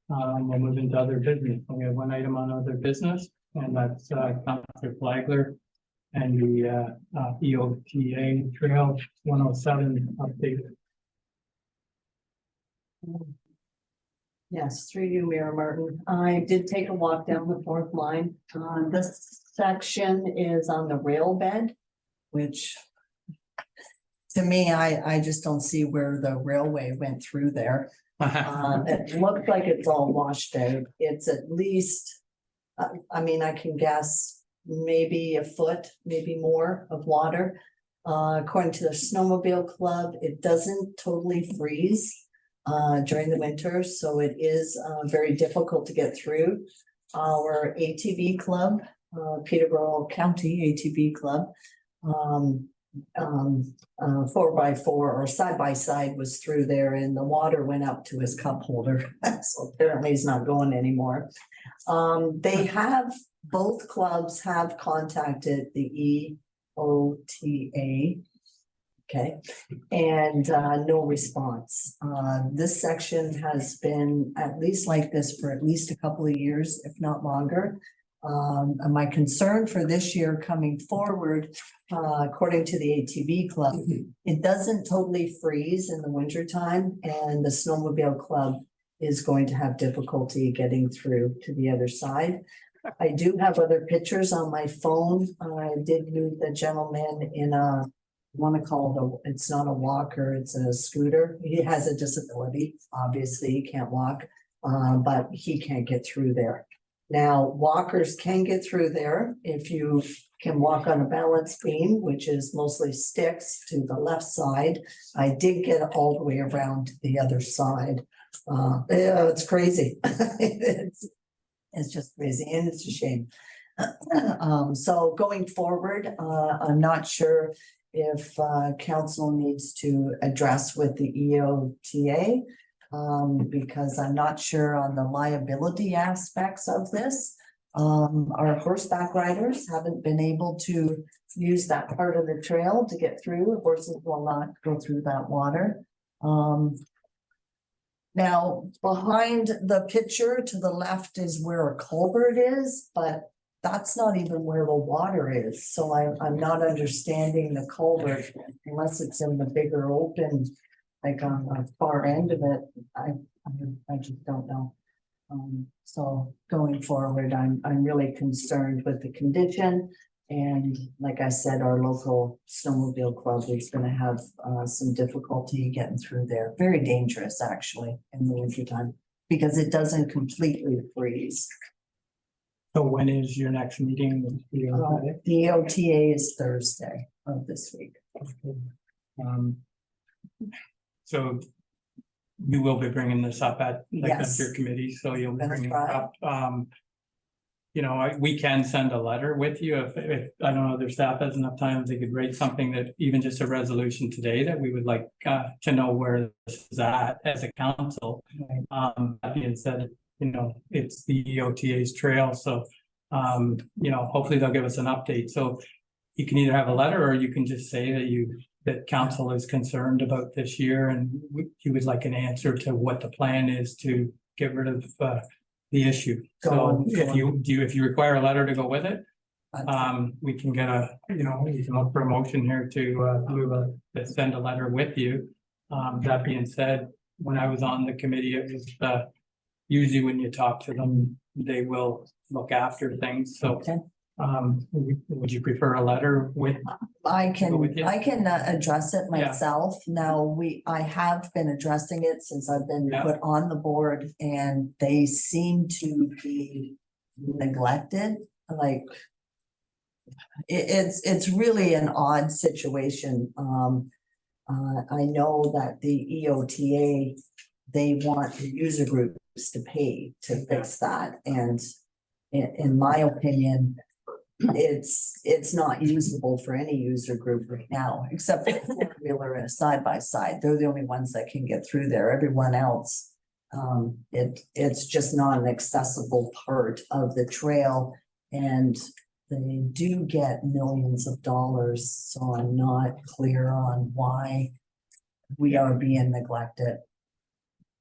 We'll move into other business. We have one item on other business, and that's Councilor Flagler and the EOTA Trail 107 update. Yes, through you, Mayor Martin. I did take a walk down the fourth line. This section is on the rail bed, which to me, I just don't see where the railway went through there. It looks like it's all washed out. It's at least, I mean, I can guess maybe a foot, maybe more of water. According to the snowmobile club, it doesn't totally freeze during the winter, so it is very difficult to get through. Our ATV club, Peterborough County ATV club, 4x4 or side by side was through there, and the water went up to his cup holder. So apparently he's not going anymore. Both clubs have contacted the EOTA Okay, and no response. This section has been at least like this for at least a couple of years, if not longer. And my concern for this year coming forward, according to the ATV club, it doesn't totally freeze in the winter time, and the snowmobile club is going to have difficulty getting through to the other side. I do have other pictures on my phone. I did meet the gentleman in a, I want to call it, it's not a walker, it's a scooter. He has a disability, obviously he can't walk, but he can't get through there. Now, walkers can get through there if you can walk on a balance beam, which is mostly sticks to the left side. I did get all the way around to the other side. Yeah, it's crazy. It's just crazy and it's a shame. So going forward, I'm not sure if council needs to address with the EOTA, because I'm not sure on the liability aspects of this. Our horseback riders haven't been able to use that part of the trail to get through. Horses will not go through that water. Now, behind the picture to the left is where a culvert is, but that's not even where the water is. So I'm not understanding the culvert unless it's in the bigger open, like on the far end of it. I just don't know. So going forward, I'm really concerned with the condition. And like I said, our local snowmobile club is going to have some difficulty getting through there. Very dangerous, actually, in the wintertime, because it doesn't completely freeze. So when is your next meeting? The OTA is Thursday of this week. So you will be bringing this up at Yes. your committee, so you'll be That's bringing it right. up. You know, we can send a letter with you if I don't know, their staff has enough time, they could write something that even just a resolution today that we would like to know where this is at as a council. That being said, you know, it's the EOTA's trail, so you know, hopefully they'll give us an update. So you can either have a letter or you can just say that council is concerned about this year and you would like an answer to what the plan is to get rid of the issue. So if you require a letter to go with it, we can get we can look for a motion here to send a letter with you. That being said, when I was on the committee, it was usually when you talk to them, they will look after things. So would you prefer a letter with? I can address it myself. Now, I have been addressing it since I've been put on the board, and they seem to be neglected. Like it's really an odd situation. I know that the EOTA, they want the user groups to pay to fix that, and in my opinion, it's not usable for any user group right now, except for the four-wheeler and a side-by-side. They're the only ones that can get through there. Everyone else, it's just not an accessible part of the trail, and they do get millions of dollars. So I'm not clear on why we are being neglected.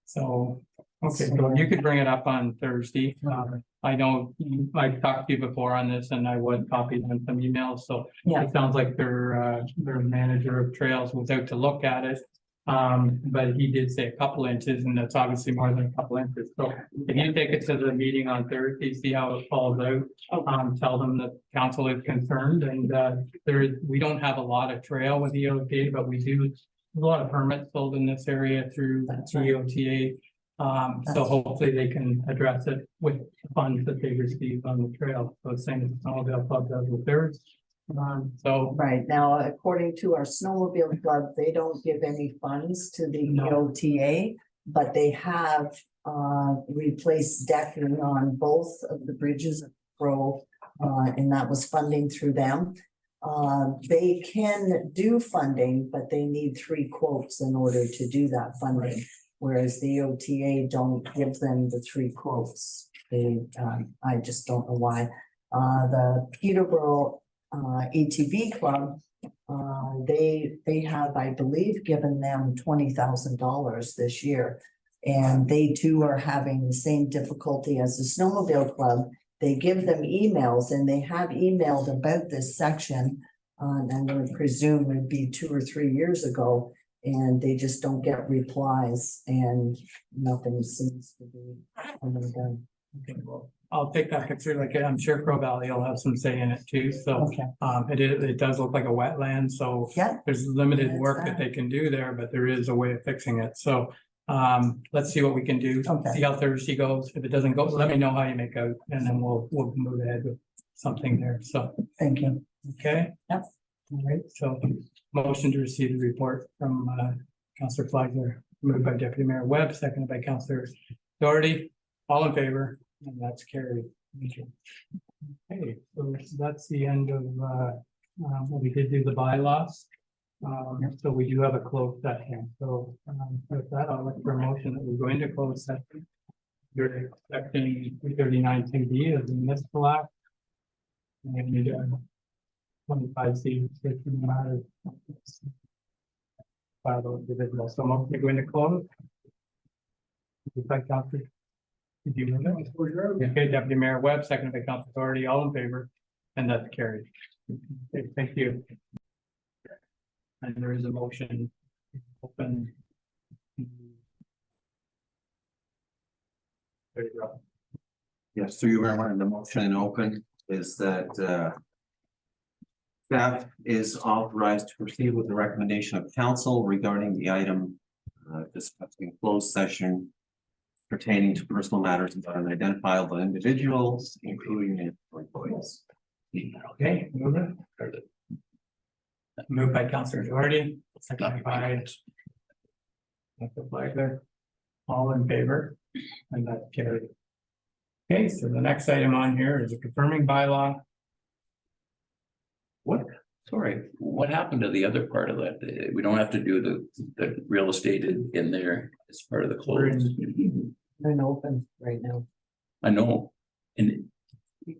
So, okay, so you could bring it up on Thursday. I know I talked to you before on this and I was copied on some emails, so it sounds like their manager of trails was out to look at it. But he did say a couple inches, and that's obviously more than a couple inches. So if you take it to the meeting on Thursday, see how it falls out, tell them that council is concerned, and we don't have a lot of trail with EOTA, but we do a lot of permits sold in this area through EOTA. So hopefully they can address it with funds that they receive on the trail. So same as the snowmobile club does with theirs. So right now, according to our snowmobile club, they don't give any funds to the EOTA, but they have replaced decking on both of the bridges of Grove, and that was funding through them. They can do funding, but they need 3 quotes in order to do that funding. Whereas the OTA don't give them the 3 quotes. I just don't know why. The Peterborough ATV Club They have, I believe, given them $20,000 this year. And they too are having the same difficulty as the snowmobile club. They give them emails and they have emailed about this section. And I would presume it'd be 2 or 3 years ago, and they just don't get replies and nothing seems to be coming done. Okay, well, I'll take that picture, like, I'm sure Crow Valley will have some say in it too, so. Okay. It does look like a wetland, so. Yeah. There's limited That's work that that. they can do there, but there is a way of fixing it, so. Let's see what we can do, Okay. see how Thursday goes, if it doesn't go, let me know how you make out, and then we'll move ahead with something there, so. Thank you. Okay? Yep. All right, so motion to receive the report from Councillor Flagler, moved by Deputy Mayor Webb, seconded by Councillor Doherty, all in favor, and that's carried. Thank you. Okay, so that's the end of we did do the bylaws. So we do have a closed session, so with that, I'll look for a motion that we go into closed session. You're section 339 of the municipal act. And 25C restriction matters. File those individuals, so I'm going to go into close. If I Councillor, did you move it? Okay, Deputy Mayor Webb, seconded by Councillor Doherty, all in favor, and that's carried. Okay, thank you. And there is a motion open. There you go. Yes, through you, Mayor, the motion open is that staff is authorized to proceed with the recommendation of council regarding the item discussing closed session pertaining to personal matters about unidentifiable individuals, including employees. Okay, move it. Moved by Councillor Doherty, seconded by Councillor Flagler. All in favor, and that's carried. Okay, so the next item on here is a confirming bylaw. Sorry, what happened to the other part of that? We don't have to do the real estate in there as part of the We're close. They're in open right now. I know, and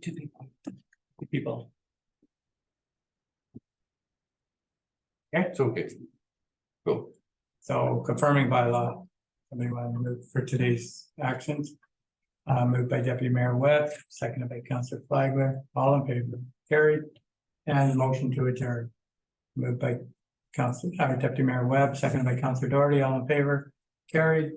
Two people. Okay, it's okay. Go. so confirming bylaw. Somebody want to move for today's actions? Moved by Deputy Mayor Webb, seconded by Councillor Flagler, all in favor, carried. And motion to adjourn. Moved by Deputy Mayor Webb, seconded by Councillor Doherty, all in favor, carried.